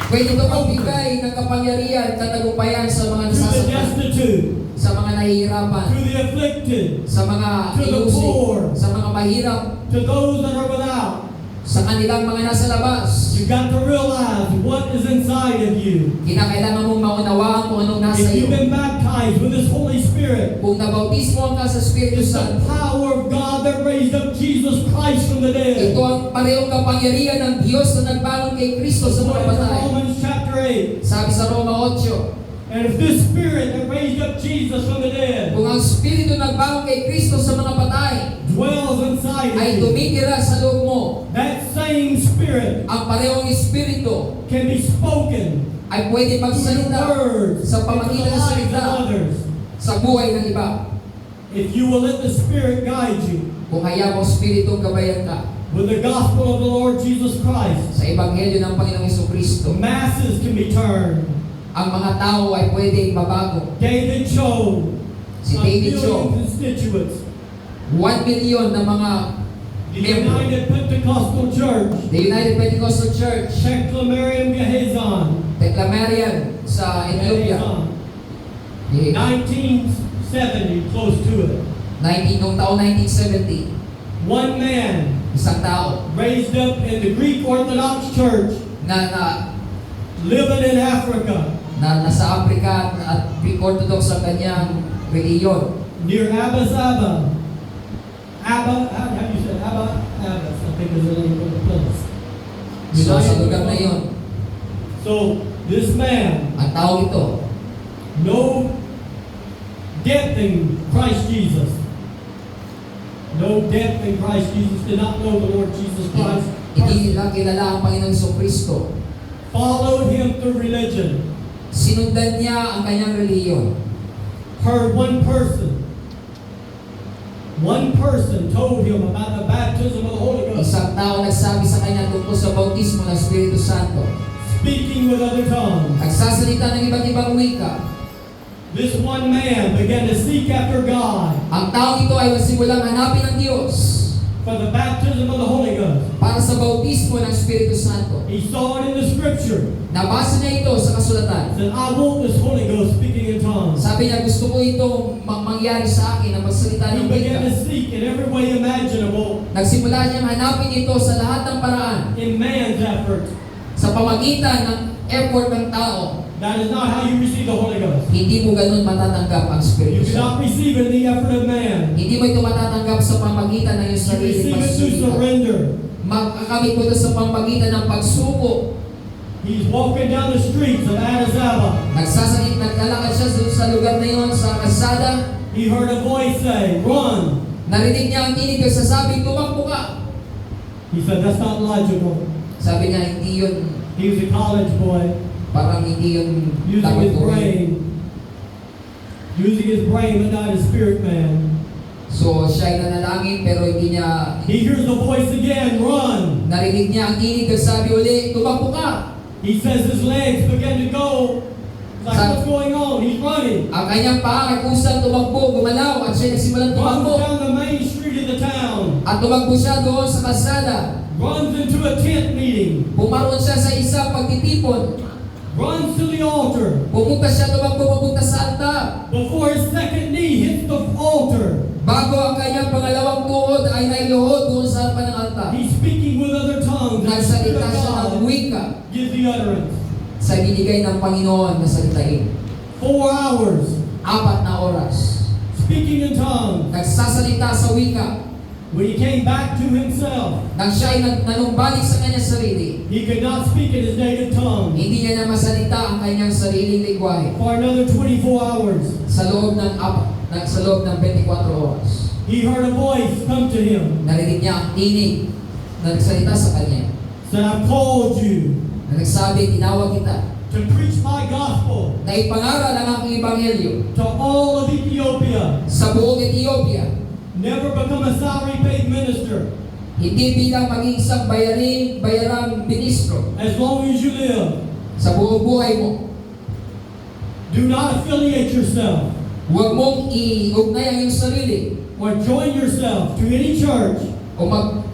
Pwede ito magbigay ng kapangyarihan at katagumpayan sa mga to the nasasaktan, destitute, sa mga nahihirapan, to the afflicted, sa mga To the ilusig, poor. sa mga mahirap, to those that are without. sa kanilang mga nasa labas. You got to realize what is inside of you. Kinakailangan mong maunawaan kung anong nasa If you've iyo. been baptized with this Holy Spirit, Kung nabautismo ka sa Espiritu it's the Santo, power of God that raised up Jesus Christ from the dead. ito ang parehong kapangyarihan ng Diyos na nagbangon kay Kristo sa mga According to patay. Romans chapter 8. Sabi sa Roma 8, And if this Spirit that raised up Jesus from the dead kung ang Espiritu nagbangon kay Kristo sa mga patay dwells inside of ay you, tumitira sa loob mo, that same Spirit ang parehong Espiritu can be spoken ay pwede through magsalita words sa into the pamagitan ng lives salita of others. sa buhay ng iba. If you will let the Spirit guide you Kung hayaan mo Espiritu gabayan ka with the gospel of the Lord Jesus Christ, sa Ebanghelyo ng Panginoong the Jesucristo, masses can be turned. ang mga tao ay pwedeng mabago. David Cho, Si a David million Cho, constituents, 1 million na mga the member, United Pentecostal Church, the United Pentecostal Church, Sheklamarian Gehezan, Teklamarian sa Ethiopia, 1970, close to it. noong taon 1970, One man isang tao raised up in the Greek Orthodox Church, na living in Africa, nasa Africa at Greek Orthodox ang kanyang reliyon. near Abba Zaba. Abba, how do you say Abba? Abbas, I think is the name of the place. So sa lugar na yon, So, this man, ang tao ito, no depth in Christ Jesus. No depth in Christ Jesus. Did not know the Lord Jesus Christ. Hindi nila kilala ang Panginoong Kristo. Followed him through religion. Sinundan niya ang kanyang reliyon. Heard one person told him about the baptism of the Holy Ghost. Isang tao nagsabi sa kanya tungkol sa bautismo ng Espiritu Santo. Speaking with other tongues. Nagsasalita ng iba't ibang wika. This one man began to seek after God Ang taong ito ay nagsimulang hanapin ng Diyos for the baptism of the Holy Ghost. para sa bautismo ng Espiritu Santo. He saw it in the scripture. Nabasa niya ito sa kasulatan. Said, I want this Holy Ghost speaking in tongues. Sabi niya, gusto ko itong mangyari sa akin na magsalita He ng began to wika. seek in every way imaginable Nagsimula niyang hanapin ito sa lahat ng paraan in man's effort. sa pamagitan ng effort ng tao. That is not how you receive the Holy Ghost. Hindi mo ganun matatanggap ang You Espiritu Santo. cannot receive it in the effort of man. Hindi mo ito matatanggap sa pamagitan ng iyong You sarili receive it through pagsusunod. surrender. Makakamit mo ito sa pamagitan ng pagsuko. He's walking down the streets of Addis Ababa. Naglalakad siya sa lugar na yun, sa kalsada. He heard a voice say, run. Narinig niya ang tinig, nagsasabi, tumakbo ka. He said, that's not logical. Sabi niya, hindi yun, He was a college boy parang hindi yun using dapat his gawin. brain. Using his brain but not his spirit man. So siya ay nanalangin pero hindi niya, He hears the voice again, run. narinig niya ang tinig, nagsabi uli, tumakbo ka. He says his legs begin to go. It's like, what's going on? He's running. Ang kanyang paa ay kusang tumakbo, gumalaw, at siya nagsimulang Runs tumakbo. down the main street of the town. At tumakbo siya doon sa kalsada. Runs into a tent meeting. Pumaroon siya sa isang pagtitipon. Runs to the altar. Pumunta siya, tumakbo, papunta sa altar. Before his second knee hits the altar, Bago ang kanyang pangalawang tuhod ay nailuhod doon sa harapan ng altar. he's speaking with other tongues. And the Spirit Nagsalita of siya ng God wika gives the utterance. sa binigay ng Panginoon na salitain. 4 hours 4 na oras. speaking in tongues. Nagsasalita sa wika. When he came back to himself, Nang siya ay nanumbalik sa kanyang sarili, he could not speak in his native tongue hindi niya na masalita ang kanyang sariling lingwahe for another 24 hours. sa loob ng 24 oras. He heard a voice come to him. Narinig niya ang tinig na nagsalita sa kanya. Said, I've called you Na nagsabi, tinawag kita to preach my gospel na ipangaral ang aking ebanghelyo to all of Ethiopia. sa buong Ethiopia. Never become a salary paid minister. Hindi bilang maging isang bayarang ministro As long as you live, sa buong buhay mo. do not affiliate yourself Huwag mong i-ugnay ang iyong sarili or join yourself to any church o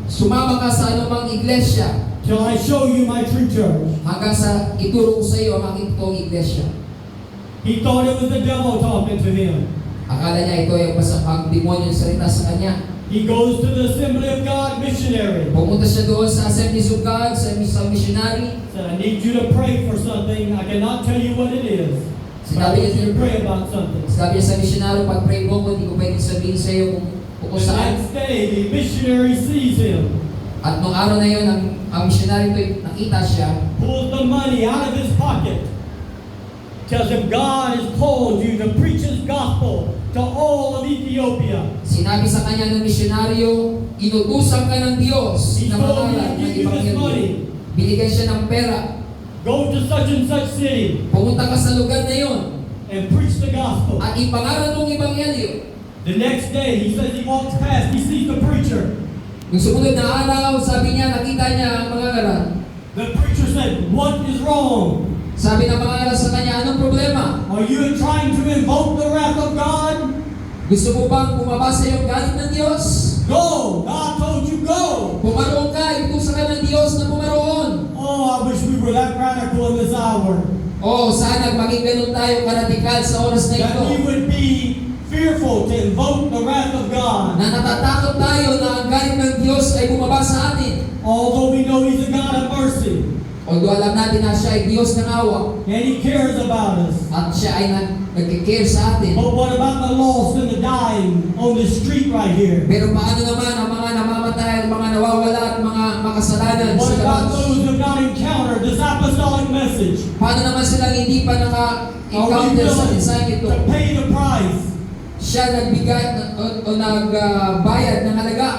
sumama ka sa anumang iglesia till I show you my true church. hanggang sa ituro ko sa iyo ang aking totoong iglesia. He thought it was the devil talking to him. Akala niya ito ay ang demonyo yung salita sa kanya. He goes to the Assembly of God missionary. Pumunta siya doon sa Assemblies of God, sa isang missionary. Said, I need you to pray for something. I cannot tell you what it is. But I want you to pray about something. Sabi niya sa missionary, pag-pray mo ko, hindi ko pwedeng sabihin sa iyo kung The saan. next day, the missionary sees him, At nung araw na yun, ang missionary ito, nakita siya, pulls the money out of his pocket, tells him God has called you to preach his gospel to all of Ethiopia. sinabi sa kanya ng misyonaryo, inutusan ka ng Diyos He na told me mangaral to ng give you this Ebanghelyo. money. Binigyan siya ng pera. Go to such and such city Pumunta ka sa lugar na yun and preach the gospel. at ipangaral mong Ebanghelyo. The next day, he says he walks past, he sees the preacher. Nung sumunod na araw, sabi niya, nakita niya ang mga ngaral. The preacher said, what is wrong? Sabi ng mga ngaral sa kanya, anong problema? Are you trying to invoke the wrath of God? Gusto mo bang bumabasa yung galit ng Diyos? Go! God told you go! Pumaroon ka, itusa ka ng Diyos na pumaroon. Oh, I wish we were that radical in this hour. Oh, sana maging ganun tayo karatikal sa oras na ito. That we would be fearful to invoke the wrath of God. Na natatakot tayo na ang galit ng Diyos ay bumaba sa atin. Although we know He's a God of mercy. Although alam natin na siya ay Diyos ng awa And He cares about us. at siya ay nag-care sa atin. But what about the lost and the dying on the street right here? Pero paano naman ang mga namamatay, ang mga nawawala at mga makasalanan sa What about labas? those who have not encountered this apostolic message? Paano naman silang hindi pa Are we naka-encounter sa willing mensahe ito? to pay the price? Siya nagbigay o nagbayad ng halaga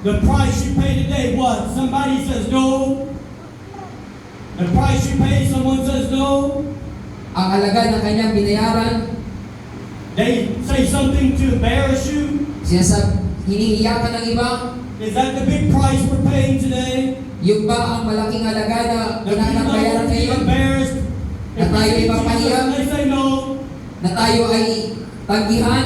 The price you pay today, what? Somebody says no. The price you pay, someone says no. Ang halaga ng kanyang binayaran, They say something to embarrass you. hinihiyakan ng iba. Is that the big price we're paying today? Yung ba ang malaking halaga na That we pinanabayaran don't be ngayon? embarrassed? If we say Jesus, they say no. Na tayo ay tanggihan?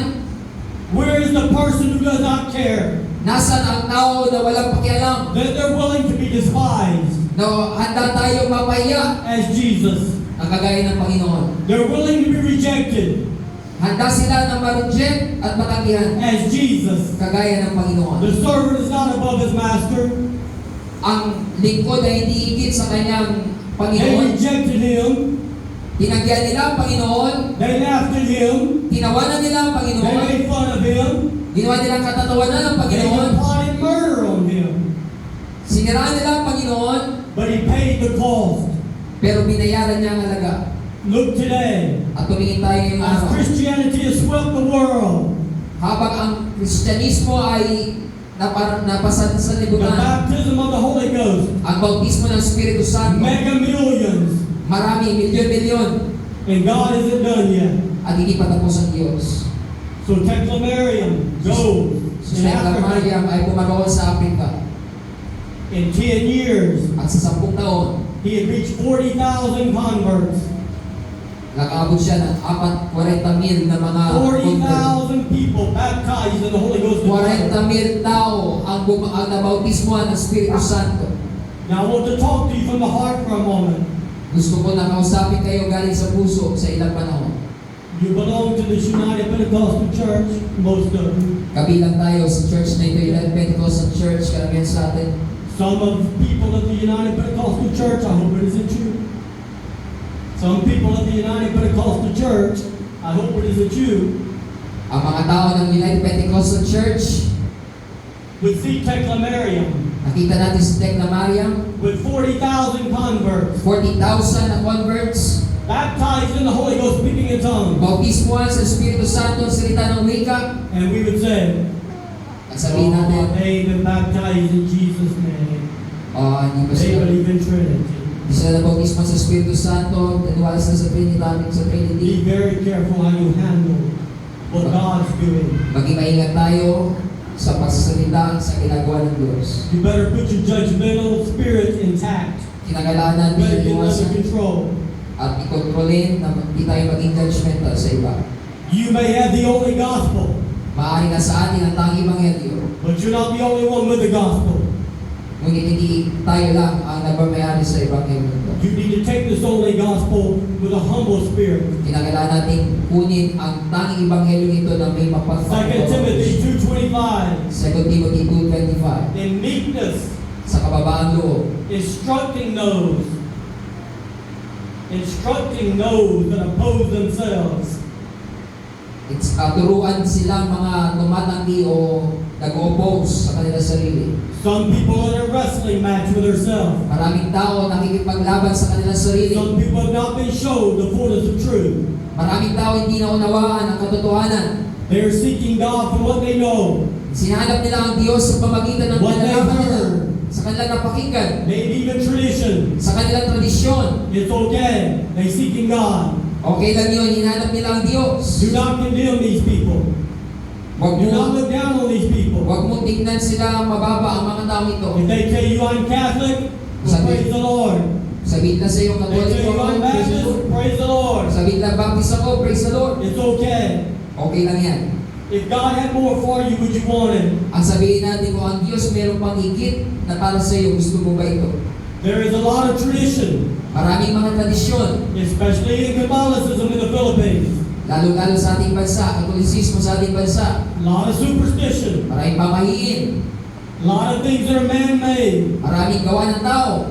Where is the person who does not care? Nasaan ang tao na walang pakialam? That they're willing to be despised Na handa tayong mapahiya as Jesus. ang kagaya ng Panginoon. They're willing to be rejected Handa sila na ma-reject at matanggihan as Jesus. kagaya ng Panginoon. The servant is not above his master. Ang lingkod ay hindi higit sa kanyang They Panginoon. rejected him. Tinanggihan nila ang Panginoon. They laughed at him. Tinawanan nila ang They Panginoon. made fun of him. Ginawa nilang katatawanan ng They Panginoon. plotted murder on him. Siniraan nila ang Panginoon. But he paid the cost. Pero binayaran niya ang halaga. Look today, At tumingin tayo ngayong as araw. Christianity has swept the world, Habang ang Kristyanismo ay napasa sa the libutan, baptism of the Holy Ghost, ang bautismo ng Espiritu Santo, mega millions, marami, milyon-milyon, and God isn't done yet. at hindi pa tapos ang Diyos. So Tekla Mariam goes Si in Tekla Africa. Mariam ay pumaroon sa Afrika. In 10 years, At sa 10 taon, he had reached 40,000 converts. nakaabot siya ng 40,000 na mga convert. 40,000 people baptized in the Holy Ghost. 40,000 tao ang nabautismohan ng Espiritu Santo. Now I want to talk to you from the heart for a moment. Gusto ko na kausapin kayo galing sa puso sa ilang panahon. You belong to this United Pentecostal Church, most of you. Kabilang tayo sa church na ito, United Pentecostal Church, karamihan sa atin. Some of the people of the United Pentecostal Church, I hope it isn't you. Some people of the United Pentecostal Church, I hope it isn't you, Ang mga tao ng United Pentecostal Church, would see Tekla Mariam nakita natin si Tekla Mariam, with 40,000 converts, 40,000 na converts, baptized in the Holy Ghost, speaking in tongues. bautismohan sa Espiritu Santo, salita ng wika, And we would say, at sabihin natin, they've been baptized in Jesus' name. hindi ba They sila, believe in Trinity. hindi sila nabautismo sa Espiritu Santo, naniwala sila sa Trinity. Be very careful how you handle what God's doing. Maging maingat tayo sa pagsasalita sa ginagawa ng Diyos. You better put your judgmental spirit intact. Kinakailangan You better natin get under iwasan control. at ikontrolin na hindi tayo maging judgmental sa iba. You may have the only gospel, Maaari na sa atin ang tanging Ebanghelyo, but you're not the only one with the gospel. ngunit hindi tayo lang ang nagmamayari sa Ebanghelyo nito. You need to take this only gospel with a humble spirit. Kinakailangan natin kunin ang tanging Ebanghelyo nito na may 2 mapagpapaloob. Timothy 2:25. 2 Timothy 2:25, In meekness, sa kababaang loob, instructing those that oppose themselves. it's turuan silang mga tumatanggi o nag-oppose sa kanilang sarili. Some people are in a wrestling match with themselves. Maraming tao nakikipaglaban sa kanilang sarili. Some people have not been shown the fullness of truth. Maraming tao hindi naunawaan ang katotohanan. They are seeking God from what they know, Sinahanap nila ang Diyos sa pamagitan ng what they nalalaman nila, heard, sa kanilang napakinggan, maybe even tradition. sa kanilang tradisyon. It's okay. They seeking God. Okay lang yun, hinahanap nila ang Diyos. Do not condemn these people. Huwag Do not mo, look down on these people. huwag mo tignan sila mababa ang mga tao ito. If they tell you I'm Catholic, well, praise the Lord. Sabihin na sa iyo, If they Katoliko tell you ako, I'm praise the Baptist, Lord. praise the Lord. Sabihin na Baptist ako, praise the Lord. It's okay. Okay lang yan. If God had more for you, would you want it? Ang sabihin natin kung ang Diyos mayroong pang higit na para sa iyo, gusto mo ba ito? There is a lot of tradition, Maraming mga tradisyon, especially in Catholicism in the Philippines. lalo-lalo sa ating bansa, Katolisismo sa ating bansa. A lot of superstition. Maraming pamahiin, A lot of things that are man-made. maraming gawa ng tao.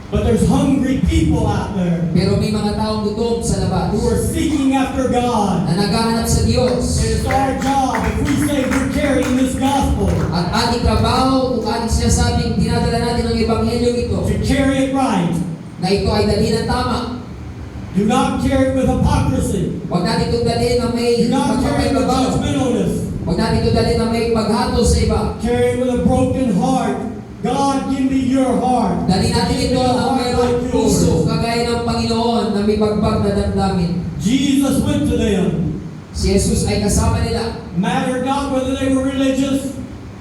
But there's hungry people out there Pero may mga taong gutom sa labas who are seeking after God. na naghahanap sa Diyos. And it's our job, if we say we're carrying this gospel, At ating trabaho, kung ating sinasabing dinadala natin ang Ebanghelyo ito, to carry it right. na ito ay dalhin ng tama. Do not carry it with hypocrisy. Huwag natin itong dalhin na may Do not carry it with pagpapaibabaw. judgmentalness. Huwag natin ito dali na may paghatol sa iba. Carry it with a broken heart. God, give me your heart. Dali natin Give me ito a na heart mayroong like puso, yours. kagaya ng Panginoon na may bagbag na damdamin. Jesus went to them. Si Jesus ay kasama nila. Mattered not whether they were religious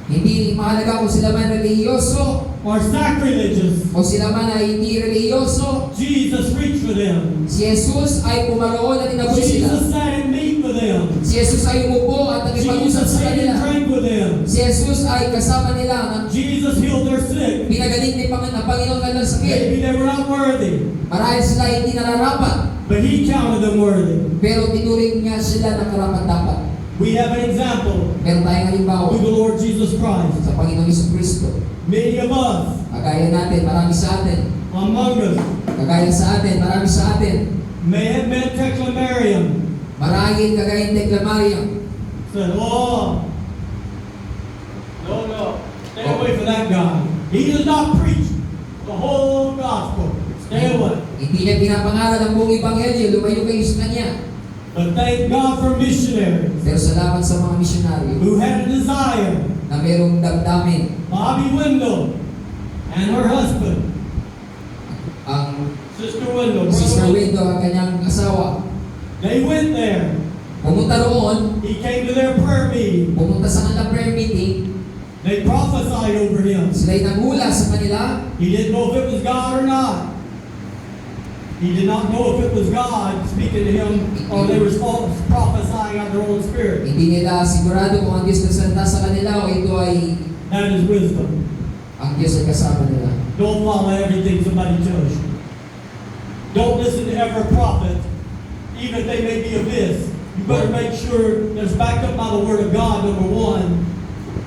Hindi mahalaga kung sila man relihiyoso or sacrilegious. o sila man ay hindi relihiyoso. Jesus reached for them. Si Jesus ay pumaroon at inabuhi sila. Jesus sat and meat with them. Si Jesus ay umupo at nakipag-usap Jesus sa ate and kanila. drank with them. Si Jesus ay kasama nila na Jesus healed their sick. pinagaling ni Panginoon kanilang sakit. Maybe they were not worthy, Marahil sila hindi nararapat, but He counted them worthy. pero tinuring niya sila ng karapat-dapat. We have an example Meron tayong halimbawa with the Lord Jesus Christ. sa Panginoong Jesucristo. Many of us, Kagaya natin, marami sa atin. among us, Kagaya sa atin, marami sa atin. may have met Tekla Mariam. Marahil kagaya ng Tekla Mariam. Said, oh, no, stay away from that guy. He does not preach the whole gospel. Stay away. Hindi niya pinapangaral ang buong ebanghelyo, lumayo kayo sa kanya. But thank God for missionaries Pero salamat sa mga misyonaryo who had a desire. na mayroong damdamin. Bobby Wendell and her husband, Ang Sister Wendell, Sister Brother Window, ang kanyang asawa, they went there. pumunta roon, He came to their prayer meeting. pumunta sa kanilang prayer meeting, They prophesied over him. sila'y nangula sa kanila. He didn't know if it was God or not. He did not know if it was God speaking to him or they were prophesying out their own spirit. Hindi nila sigurado kung ang Diyos nagsalita sa kanila o ito ay That is wisdom. ang Diyos ay kasama nila. Don't follow everything somebody tells you. Don't listen to every prophet, even if they may be of this. You better make sure that it's backed up by the Word of God, number one.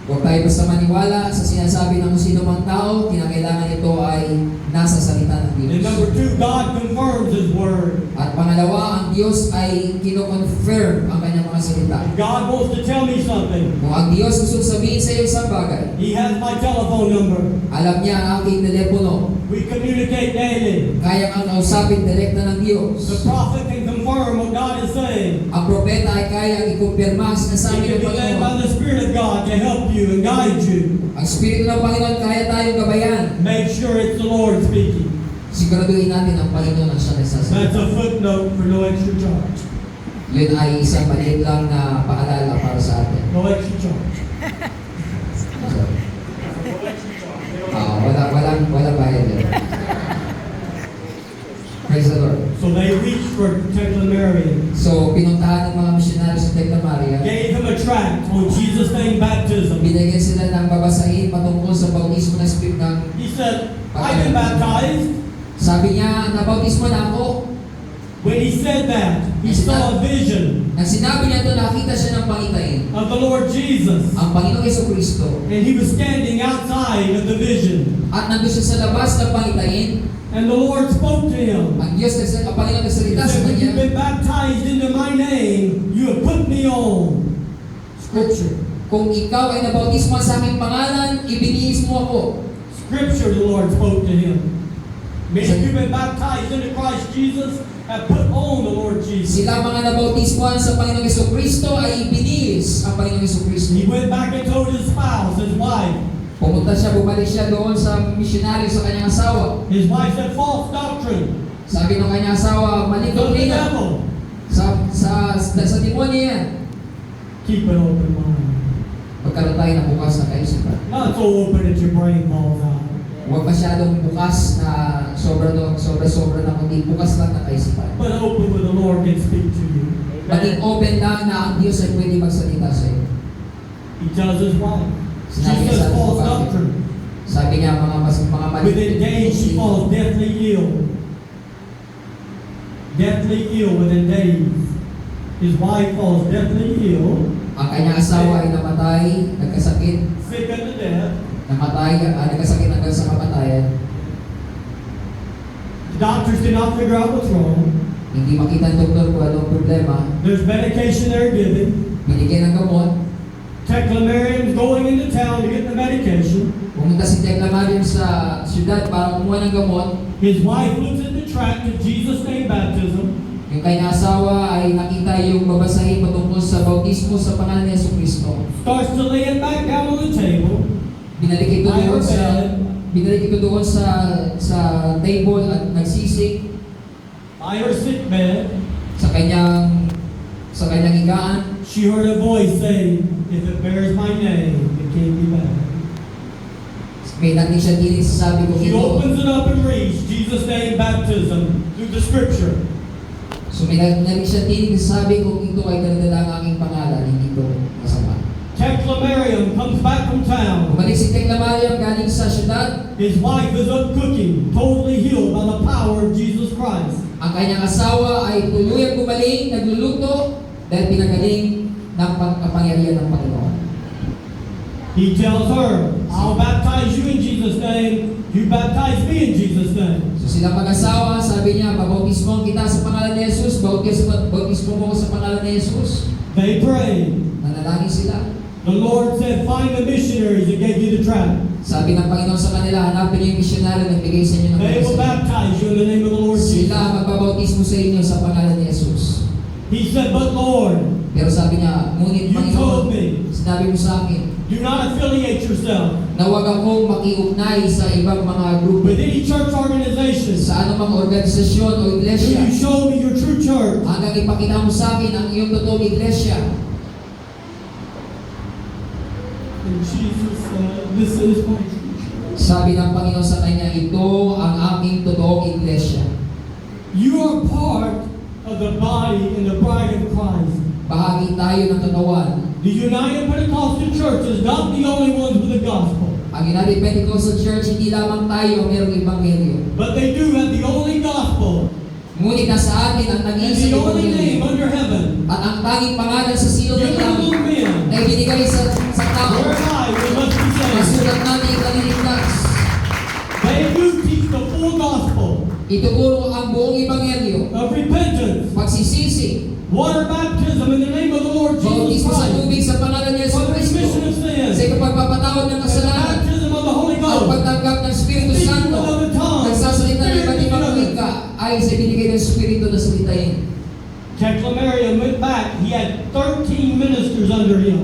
Huwag tayo basta maniwala sa sinasabi ng sino mang tao, kinakailangan ito ay nasa salita ng And Diyos. number two, God confirms His Word. At pangalawa, ang Diyos ay kino-confirm ang kanyang mga salita. If God wants to tell me something, Kung ang Diyos gusto sabihin sa iyo isang bagay, He has my telephone number. alam niya ang aking telepono. We communicate daily. Kaya kang kausapin direkta ng Diyos. The prophet can confirm what God is saying. Ang propeta ay kaya ikumpirma ang He sinasabi can ng be led by Panginoon. the Spirit of God to help you and guide you. Ang Espiritu ng Panginoon kaya tayong gabayan. Make sure it's the Lord speaking. Siguraduhin natin ang Panginoon ang siya nagsasalita. That's a footnote for no extra charge. Yun ay isang maliit lang na paalala para sa atin. No extra charge. Wala bayad yun. Praise the Lord. So they reached for Tekla Mariam, So, pinuntahan ng mga misyonaryo sa Tekla Maria. gave him a tract on Jesus' name baptism. Binigyan sila ng babasahin patungkol sa bautismo ng Spirit ng... He said, I've been baptized. Sabi niya, nabautismo na ako. When he said that, he saw a vision Nang sinabi niya ito, nakita siya ng pangitain. of the Lord Jesus. Ang Panginoong Jesucristo. And he was standing outside of the vision. At nandun siya sa labas ng pangitain. And the Lord spoke to him. Ang Diyos, ang Panginoon He nagsalita sa said, when you've kanya. been baptized into my name, you have put me on. Scripture. Kung ikaw ay nabautismo sa aking pangalan, ibinihis mo ako. Scripture, the Lord spoke to him. Many of you have been baptized into Christ Jesus, have put on the Lord Jesus. Sila mga nabautismoan sa Panginoong Jesucristo ay ibinihis ang Panginoong Jesucristo. He went back and told his spouse, his wife. Pumunta siya, bumalik siya doon sa misyonaryo sa kanyang asawa. His wife said, false doctrine. Sabi ng kanyang asawa, maling From the doktrina. devil. Sa demonyo yan. Keep an open mind. Pagkaroon tayo ng bukas na kaisipan. Not so open that your brain falls out. Huwag masyadong bukas na sobra na, kundi bukas lang na kaisipan. But open where the Lord can speak to you. Maging open lang na ang Diyos ay pwede magsalita sa iyo. He tells his wife. She Sinabi niya says sa false babae. doctrine. Sabi niya, mga mali. Within days, she falls deathly ill. Deathly ill within days. His wife falls deathly ill. Ang kanyang asawa ay namatay, nagkasakit, Sick unto death. nagkasakit hanggang sa kamatayan. The doctors did not figure out what's wrong. Hindi makita ng doktor kung anong problema. There's medication they're giving. Binigyan ng gamot. Tekla Mariam's going into town to get the medication. Pumunta si Tekla Mariam sa syudad para kumuha ng gamot. His wife looks at the tract of Jesus' name baptism. Yung kanyang asawa ay nakita yung babasahin patungkol sa bautismo sa pangalan ni Jesucristo. Starts to lay it back down on the table. Binalik ito doon sa table at nagsisik By her sick bed, sa kanyang higaan. she heard a voice say, "If it bears my name, it can be bad." May naging siya dinig sa sabi ko She ito. opens it up and reads Jesus' name baptism through the scripture. So may naging siya dinig sa sabi ko ito ay dala ang aking pangalan, hindi ito masama. Tekla Mariam comes back from town. Bumalik si Tekla Mariam galing sa syudad. His wife is up cooking, totally healed by the power of Jesus Christ. Ang kanyang asawa ay tuluyang gumaling, nagluluto dahil pinagaling ng kapangyarihan ng Panginoon. He tells her, "I'll baptize you in Jesus' name. You baptize me in Jesus' name." So sila mag-asawa, sabi niya, babautismo kita sa pangalan ni Jesus, bautismo mo ko sa pangalan ni Jesus. They prayed. Nanalangin sila. The Lord said, "Find the missionaries that gave you the tract. Sabi ng Panginoon sa kanila, hanapin niyo yung misyonaryo na nagbigay sa inyo ng They will blessing. baptize you in the name of the Lord Jesus." Sila magbabautismo sa inyo sa pangalan ni Jesus. He said, "But Lord, Pero sabi niya, ngunit you told Panginoon, me, sinabi mo sa akin, do not affiliate yourself na huwag akong makiugnay sa ibang mga grupo, with any church organization sa anumang organisasyon o till iglesia, you show me your true church." hanggang ipakita mo sa akin ang iyong totoong iglesia. And Jesus said, "This is my true church." Sabi ng Panginoon sa kanya, ito ang aking totoong iglesia. You are part of the body and the bride of Christ. Bahagi tayo ng katawan. The United Pentecostal Church is not the only ones with the gospel, Ang United Pentecostal Church, hindi lamang tayo ang mayroong ebanghelyo. but they do have the only gospel Ngunit nasa atin ang and nag-iisang the only name ebanghelyo. under heaven At ang tanging pangalan sa silong ng given langit among men na ibinigay sa tao. whereby we must be saved. Masulat natin ang kaniligtas. They do teach the full gospel Ituturo ang buong ebanghelyo. of repentance, Pagsisisi. water baptism in the name of the Lord Jesus Bautismo sa Christ, tubig sa pangalan ni for the Jesucristo. remission of sins, Sa ikapagpapatawad ng and the kasalanan. baptism of the Holy Ang Ghost, pagtanggap ng Espiritu speaking Santo. with other tongues, Nagsasalita ng iba't ibang Spirit wika ay sa binigay ng Espiritu na salitain. Tekla Mariam went back. He had 13 ministers under him.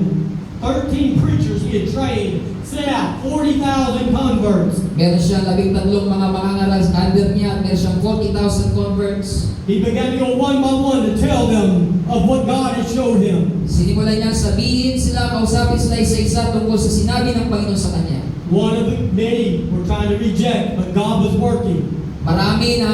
13 preachers he had trained, sent out 40,000 converts. Meron siyang 13 mga mangangaral under niya at meron siyang 40,000 converts. He began to go one by one to tell them of what God had showed him. Sinimulan niya sabihin sila, kausapin sila isa-isa tungkol sa sinabi ng Panginoon sa kanya. One of the many were trying to reject, but God was working. Marami na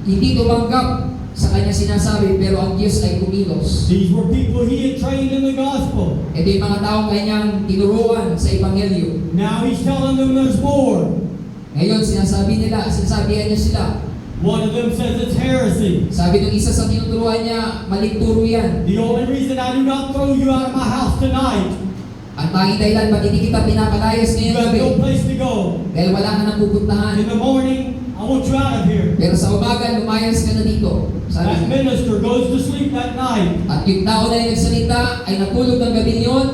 hindi tumanggap sa kanya sinasabi, pero ang Diyos ay kumilos. These were people he had trained in the gospel. Ito yung mga taong kanyang tinuruan sa Ebanghelyo. Now he's telling them there's more. Ngayon, sinasabihan niya sila. One of them says it's heresy. Sabi ng isa sa tinuturuan niya, maling turo yan. The only reason I do not throw you out of my house tonight, Ang tanging dahilan, ba't hindi kita pinapalayas you ngayong have gabi? no place to go. Dahil wala ka nang pupuntahan. In the morning, I want you out of here. Pero sa umaga, lumayas ka na dito. Sabi That niya. minister goes to sleep that night, At yung tao na yung nagsalita ay natulog ng gabi yun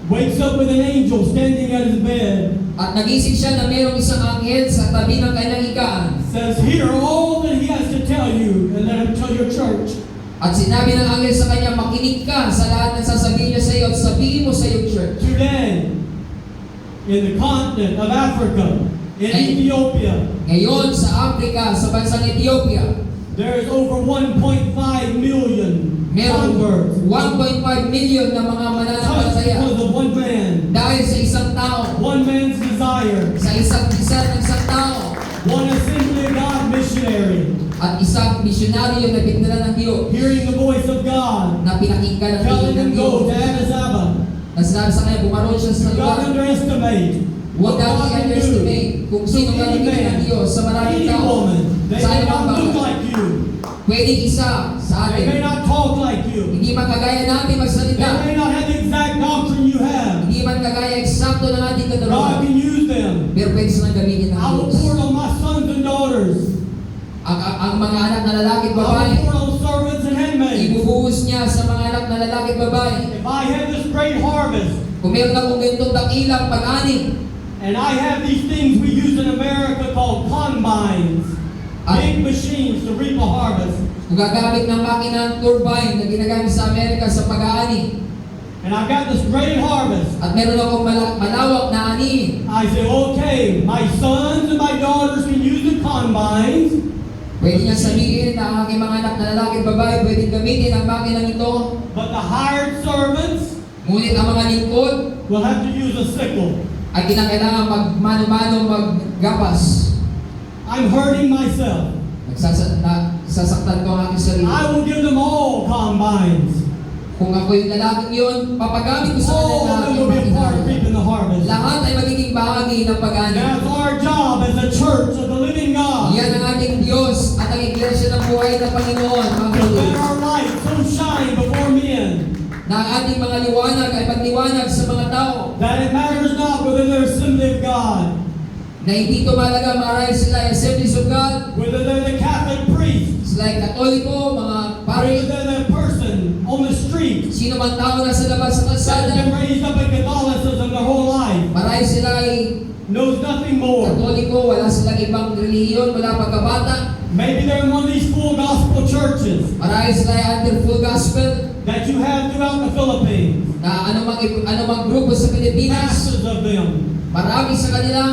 wakes up with an angel standing at his bed, at nagising siya na mayroong isang anghel sa tabi ng kanyang higaan. says, "Hear all that he has to tell you, and let him tell your church." At sinabi ng anghel sa kanya, makinig ka sa lahat ng sasabihin niya sa iyo at sabihin mo sa iyong church. Today, in the continent of Africa, in Ay. Ethiopia, Ngayon sa Africa, sa bansang Ethiopia, there is over 1.5 million mayroong converts. 1.5 million na mga Touched mananampalataya because of one man, dahil sa isang tao, one man's desire, sa isang isang tao, one Assembly of God missionary, at isang misyonaryo na pinadala ng Diyos hearing the voice of God, na pinakinggan ng telling tingin ng him Diyos. go to Addis Ababa. Na sinabi sa kanya, bumaroon siya sa Do not lugar. underestimate Huwag what God natin can do. underestimate kung sino To ka any nagiging ng man, Diyos sa maraming any tao. woman, they Sa may anumang not look bagay. like you. Pwedeng isa sa They may atin. not talk like you. Hindi man kagaya natin They magsalita. may not have the exact doctrine you have. Hindi man kagaya eksakto ng ating God katulungan. can use them. Pero pwede silang gamitin ng I will Diyos. pour it on my sons and daughters. Ang mga anak na lalaki at I babae, will pour it on servants and handmaids. ibubuhos niya sa mga anak na lalaki at babae. If I have this great harvest, Kung meron akong ganitong dakilang pag-ani, and I have these things we use in America called combines, big machines to reap a harvest. gagamit ng makinang turbine na ginagamit sa Amerika sa pag-aani. And I've got this great harvest. At meron akong malawak na ani. I say, okay, my sons and my daughters can use the combines. Pwede niyang sabihin na ang aking mga anak na lalaki at babae pwedeng gamitin ang makinang ito. But the hired servants Ngunit ang mga lingkod will have to use a sickle. ay kinakailangan magmano-mano maggapas. I'm hurting myself. Sasaktan ko ang aking sarili. I will give them all combines. Kung ako yung lalaking yun, papagamit ko sa All of kanila them ang will be a part of makina. reaping the harvest. Lahat ay magiging bahagi ng pag-ani. That's our job as a church of the living God. Yan ang ating Diyos at ang iglesia ng buhay ng Panginoon, mga To kapatid. let our light so shine before men Na ang ating mga liwanag ay pagliwanag sa mga tao. that it matters not whether they're assembly of God, Na hindi tumalaga marahil sila ay Assemblies of God, whether they're the Catholic priest, sila ay Katoliko, mga pare, whether they're the person on the street sino man tao na sa labas sa that has kalsada. been raised up in Catholicism their whole life, Marahil sila ay knows nothing more. Katoliko, wala silang ibang relihiyon, wala pagkabata. Maybe they're in one of these full gospel churches Marahil sila ay under full gospel. that you have throughout the Philippines. Na anumang grupo sa Pilipinas, Masses of them. marami sa kanila.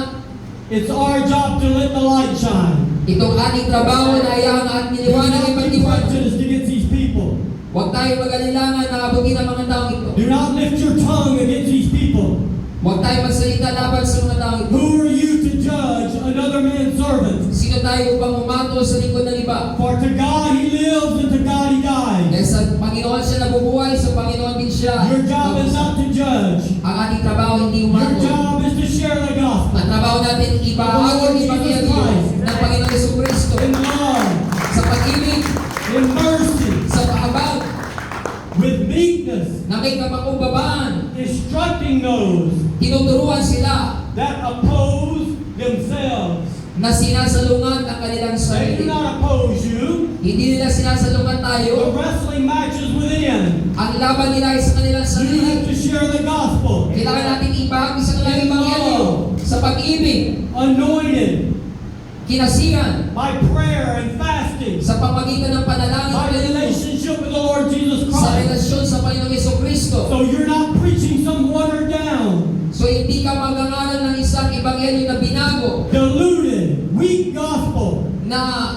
It's our job to let the light shine. Itong ating trabaho na hayaan at Do niliwanag not ibang be liwanag. prejudiced against these people. Huwag tayo mag-alilangan na abutin ang mga taong ito. Do not lift your tongue against these people. Huwag tayo magsalita laban sa mga taong ito. Who are you to judge another man's servant? Sino tayo upang umato sa lingkod ng iba? For to God he lives and to God he dies. Dahil sa Panginoon siya nabubuhay, sa Panginoon din siya. Your job is not to judge. Ang ating trabaho hindi Your umato. job is to share the gospel Ang trabaho natin ibahagi ang Ebanghelyo ng Panginoon Jesucristo in love, sa pag-ibig, in mercy, sa pahabag, with meekness, na may kapakumbabaan. instructing those Tinuturuan sila that oppose themselves. na sinasalungan ang kanilang They do sarili. not oppose you. Hindi nila sinasalungan The tayo. wrestling matches within. Ang laban nila ay sa kanilang You have sarili. to share the gospel. Kailangan natin ibahagi sa kanilang Ebanghelyo sa pag-ibig, Anointed kinasiyan, by prayer and fasting, sa pamagitan ng panalangin by ng Panginoon, relationship with the Lord Jesus sa Christ. relasyon sa Panginoong Jesucristo. So you're not preaching some watered down, So hindi ka magangalan ng isang Ebanghelyo na binago, diluted, weak gospel, na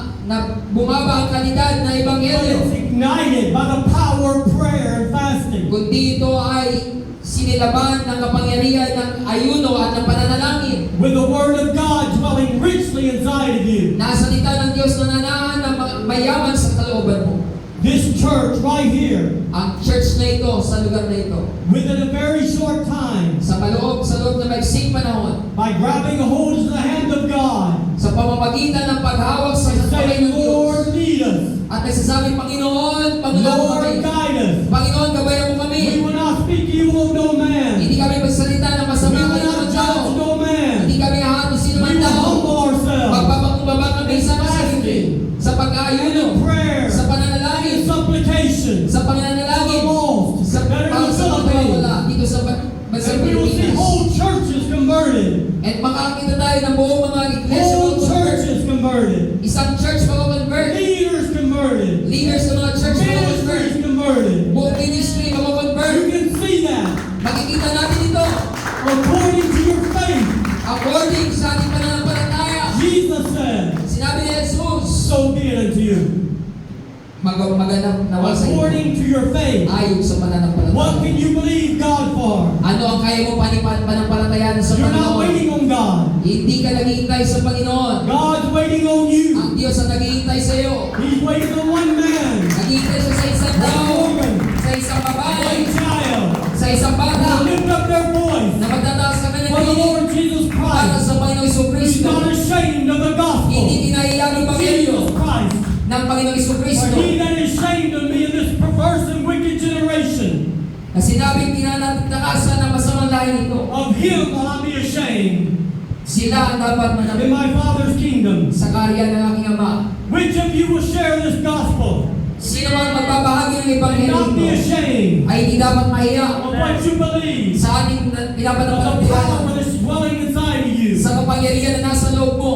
bumaba ang kalidad na but Ebanghelyo. it's ignited by the power of prayer and fasting. Kundi ito ay sinilaban ng kapangyarihan ng ayuno at ng pananalangin. With the Word of God dwelling richly inside of you. Nasa salita ng Diyos na nanaan na mayaman sa kalooban mo. This church right here, Ang church na ito, sa lugar na ito, within a very short time, sa loob na maiksing panahon, by grabbing a hold of the hand of God, sa pamamagitan ng paghawak sa and kamay saying, ng Diyos, Lord, lead us. at nagsasabing, Panginoon, pangunawa mo Lord, kami. guide us. Panginoon, gabayan mo kami. We will not speak evil of no man. Hindi kami magsalita ng We masama will ng not ibang tao. judge no man. Hindi kami hahato sino We man will tao. humble ourselves Magpapakumbaba kami sa sarili, sa in pag-aayuno, prayer, sa in pananalangin, supplication, sa for the pananalangin, lost, sa that are in para the sa mga Philippines. wala dito sa bansang And we will see Pilipinas. whole churches converted. At makakita tayo ng buong mga iglesia Whole mag-convert. churches converted. Isang church mag-convert. Leaders converted. Leaders ng mga church mag-convert. Ministries converted. Buong ministry mag-convert. You can see that Makikita natin ito. according to your faith. According sa ating pananampalataya. Jesus said, Sinabi ni Jesus, so be it unto you. magandang nawa sa iyo. According to your faith. Ayon sa What pananampalataya. can you believe God for? Ano ang kaya mo panampalatayan sa You're not Panginoon? waiting on God. Hindi ka naghihintay sa Panginoon. God's waiting on you. Ang Diyos ang naghihintay sa iyo. He's waiting on one man, Naghihintay siya sa isang one tao, woman, sa isang babae, one child, sa isang to bata, lift up their voice na magtataas ka for kanyang the piling Lord Jesus para Christ. sa Panginoong He's Jesucristo. not ashamed of the gospel Hindi kinaiya ng of Ebanghelyo Jesus Christ. ng Panginoong Jesucristo. For he that is ashamed of me in this perverse and wicked generation, Na sinabing tinatakasan ng masamang lahi nito. of him will I be ashamed Sila ang dapat in manapit my Father's kingdom. sa karya ng aking Ama. Which of you will share this gospel Sino man magbabahagi ng and Ebanghelyo not be nito ashamed ay hindi dapat mahiya of what you believe, sa ating of the pinapananampalataya, power that's dwelling inside of you? sa kapangyarihan na nasa loob mo.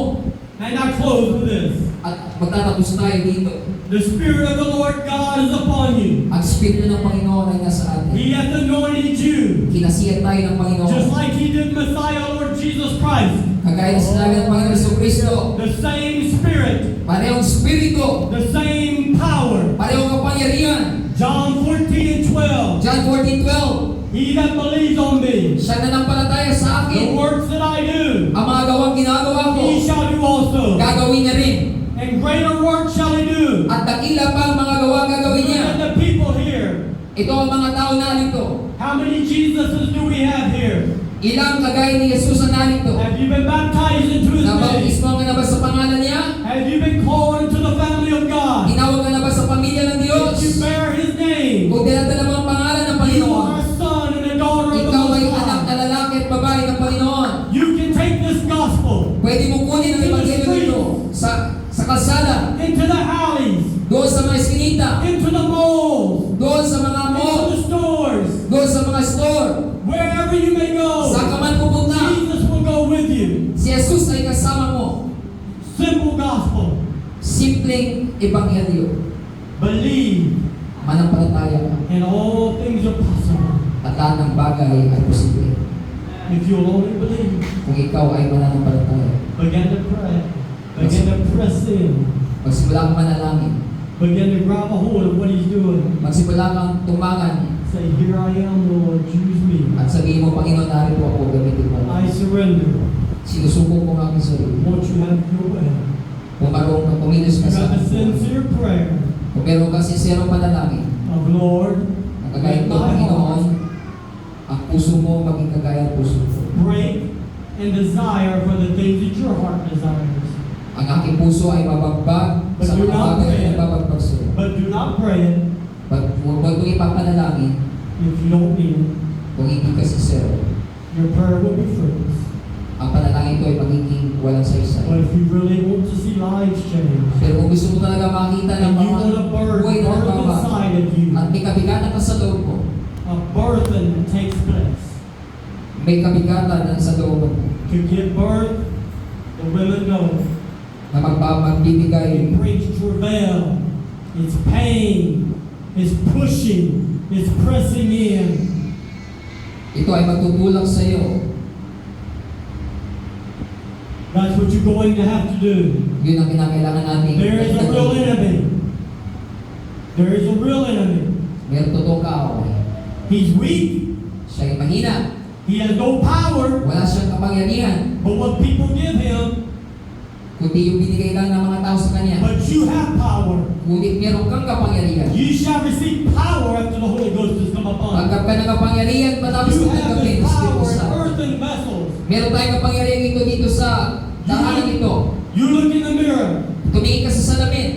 And I close with this. At magtatapos tayo dito. The Spirit of the Lord God is upon you. Ang Espiritu ng Panginoon ay nasa atin. He hath anointed you, Kinasiyan tayo ng Panginoon. just like He did Messiah, Lord Jesus Christ. Kagaya na sinabi ng Panginoon Jesucristo, The same Spirit, parehong Espiritu, the same power. parehong kapangyarihan. John 14:12. John 14:12, He that believes on me, siya nanampalataya sa the akin. works that I do, Ang mga gawang ginagawa ko, he shall do also. gagawin niya rin. And greater works shall he do. At dakila pa ang mga gawang gagawin niya. And the people here, Ito ang mga tao narito. how many Jesuses do we have here? Ilang kagaya ni Jesus ang narito. Have you been baptized into His name? Nabautismo ka na ba sa pangalan niya? Have you been called into the family of God? Tinawag ka na ba sa pamilya ng Diyos? If you bear His name, Kung dinadala mo ang pangalan ng you Panginoon, are a son and a daughter of the ikaw ay Most anak High. na lalaki at babae ng Panginoon. You can take this gospel Pwede mo kunin ang ebanghelyo nito sa kalsada, into the alleys, doon sa mga eskinita, into the malls, doon sa mga into mall, the stores, doon sa mga store, wherever you may go. saan ka man pupunta, Jesus will go with you. si Jesus ay kasama mo. Simple gospel. Simpleng ebanghelyo. Believe, Manampalataya ka. and all things are possible. At lahat ng bagay ay posible. If you'll only believe, Kung ikaw ay mananampalataya. begin to pray, begin to press in, Magsimula kang manalangin. begin to grab a hold of what He's doing. Magsimula kang tumangan. Say, here I am, Lord, use me. At sabihin mo, Panginoon, narito ako, gamitin mo. I surrender. Sinusuko ko ang aking sarili. Won't you have your way? Kung marunong kang kumilos ka You sa have a akin. sincere prayer Kung meron kang sinserong panalangin, of, Lord, ang kagaya make ko, my Panginoon, heart ang puso mo maging kagaya ng puso ko. break and desire for the things that your heart desires. Ang aking puso ay mabagbag But sa do mga not bagay pray. na nababagbag sa iyo. But do not pray it Huwag mo ipapanalangin if you don't mean it. kung hindi ka sincero. Your prayer will be fruitless. Ang panalangin ko ay magiging walang saysay. But if you really want to see lives change, Pero kung gusto mo talaga makita ng and you mga want a birth buhay na nagbabago inside of you, at may kabigatan ka sa loob mo, a birthing takes place. may kabigatan na sa loob mo To give birth, the women know, na magbibigay. it brings travail, it's pain, it's pushing, it's pressing in. Ito ay magtutulak sa iyo. That's what you're going to have to do. Yun ang kinakailangan natin. There is a real enemy. There is a real enemy. Meron totoong kaaway. He's weak. Siya ay mahina. He has no power. Wala siyang kapangyarihan. But what people give him, Kundi yung binigay lang ng mga tao sa kanya. but you have power. Ngunit meron kang kapangyarihan. You shall receive power after the Holy Ghost has come upon you. Pagkap ka ng kapangyarihan, matapos You ng have gabi, this Espiritu power in Santo. earthen vessels. Meron tayong kapangyarihan ito dito sa tahanan ito. You look in the mirror. Tumingin ka sa salamin.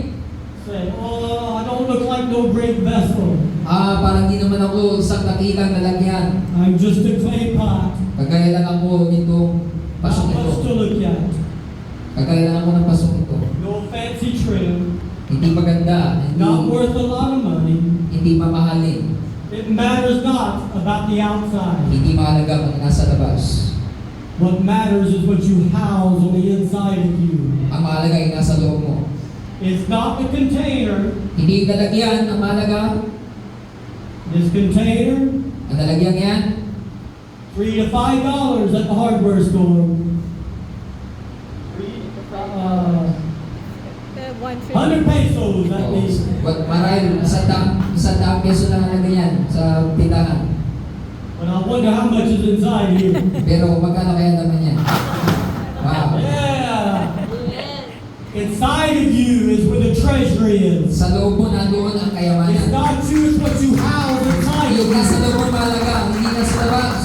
Say, oh, I don't look like no great vessel. Parang di naman ako isang dakilang lalagyan. I'm just a clay pot. Kagaya lang ako nitong Not pasong ito. much to look at. Kagaya lang ako ng pasong ito. No fancy trim. Hindi maganda. Not worth a lot of money. Hindi mamahalin. It matters not about the outside. Hindi mahalaga kung nasa labas. What matters is what you house on the inside of you. Ang mahalaga ay nasa loob mo. It's not the container. Hindi yung lalagyan ang mahalaga. This container, Ang lalagyan yan, $3 to $5 at the hardware store. Uh, 100 pesos at least. marahil isang daang peso lang ang ganyan sa pindahan. But I wonder how much is inside here. Pero magkano kaya naman yan? Wow. Yeah. Inside of you is where the treasure is. Sa loob mo nandoon ang It's kayamanan. not you, it's what you house inside Yung of nasa you. loob mo mahalaga, hindi nasa labas.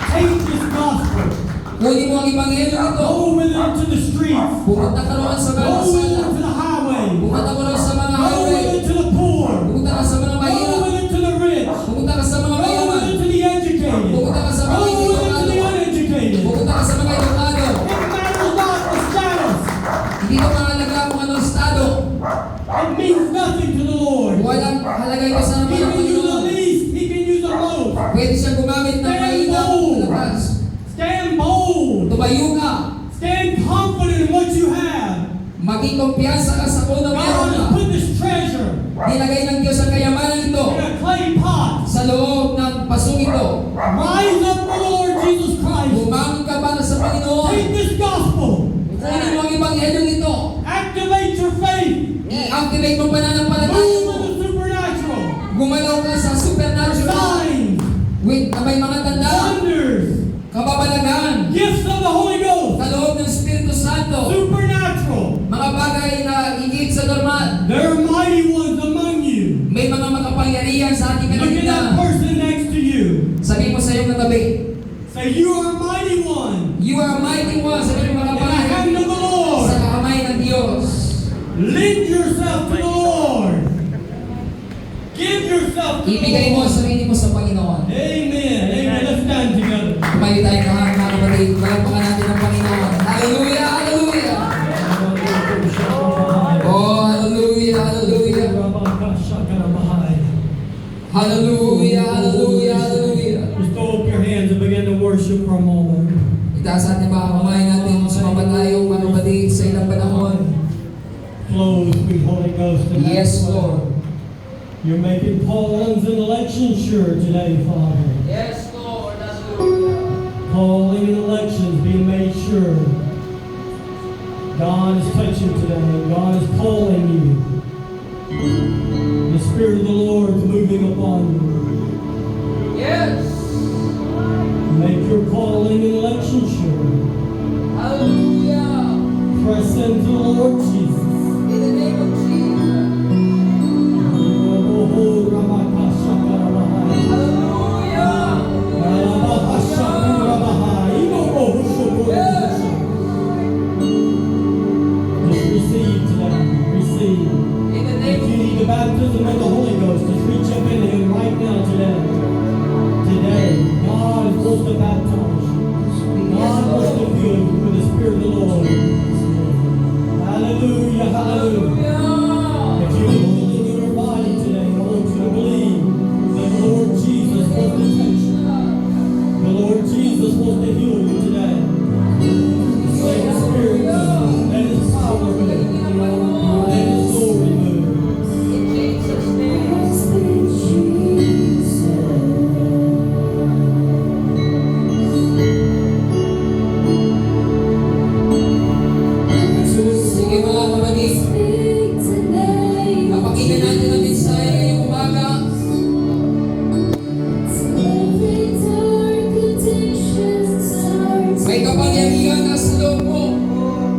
Take this gospel. Kunin mo ang ibanghelyo nito. Go with it into the streets. Pumunta ka roon sa mga Go with it sala. into the highway. Pumunta ka roon sa mga Go with highway. it to the poor. Pumunta ka sa mga Go mahirap. with it to the rich. Pumunta ka sa mga Go with mayaman. it to the educated. Pumunta ka sa Go mga with it to the edukado. uneducated. Pumunta ka sa mga edukado. It matters not the status. Hindi ko mahalaga kung anong estado. It means nothing to the Lord. Walang halaga ito sa He naman ng can use the Panginoon. least. He can use the most. Pwede siyang gumamit ng mahina na lakas. Stand bold. Tumayo ka. Stand confident in what you have. Maging kumpiyansa ka sa kung na meron God ka. has put this treasure Nilagay ng Diyos ang kayamanan ito in a clay pot. sa loob ng pasong ito. Rise up for the Lord Jesus Christ. Bumangon ka para sa Panginoon. Take this gospel. Kunin mo ang ibanghelyong ito. Activate your faith. I-activate mo pananampalataya Move mo. in the supernatural. Gumalaw ka sa supernatural. Signs, With may mga tanda, wonders, kababalagan, gifts of the Holy Ghost. sa loob ng Espiritu Santo. Supernatural. Mga bagay na higit sa normal. There are mighty ones among you. May mga makapangyarihan sa ating Look at that kanila. person next to you. Sabi mo sa iyong katabi, Say, you are a mighty one. you are a mighty one. Sabi mo In the makapangyarihan hand of the Lord. sa kakamay ng Diyos. Lend yourself to the Lord. Give yourself to the Ibigay mo Lord. ang sarili mo sa Panginoon. Amen. Amen. Let's stand together. Tumayo tayo lahat mga kapatid. Palagpakan natin ang Panginoon. Hallelujah! Hallelujah! Oh, hallelujah! Hallelujah! Hallelujah! Hallelujah! Hallelujah! Just throw up your hands and begin to worship for a moment. Itaas natin mga kamay natin. Sumamba tayo mga kapatid sa ilang panahon. Flow, sweet Holy Ghost. tonight. Yes, Lord. You're making callings and elections sure today, Father. Yes, Lord. Hallelujah. Calling and elections being made sure. God is touching today. God is calling you. The Spirit of the Lord is moving upon you. Yes. Make your calling and election sure. Hallelujah. Press into the Lord Jesus. In the name of Jesus. Hallelujah. Just receive today. Receive. In the If name you of need the baptism of the Holy Ghost, just reach up into Him right now today. Today, God wants to baptize you. God wants to fill you with the Spirit of the Lord. Hallelujah, hallelujah. If you need healing in your body today, I want you to believe that the Lord Jesus wants to touch you. The Lord Jesus wants to heal you.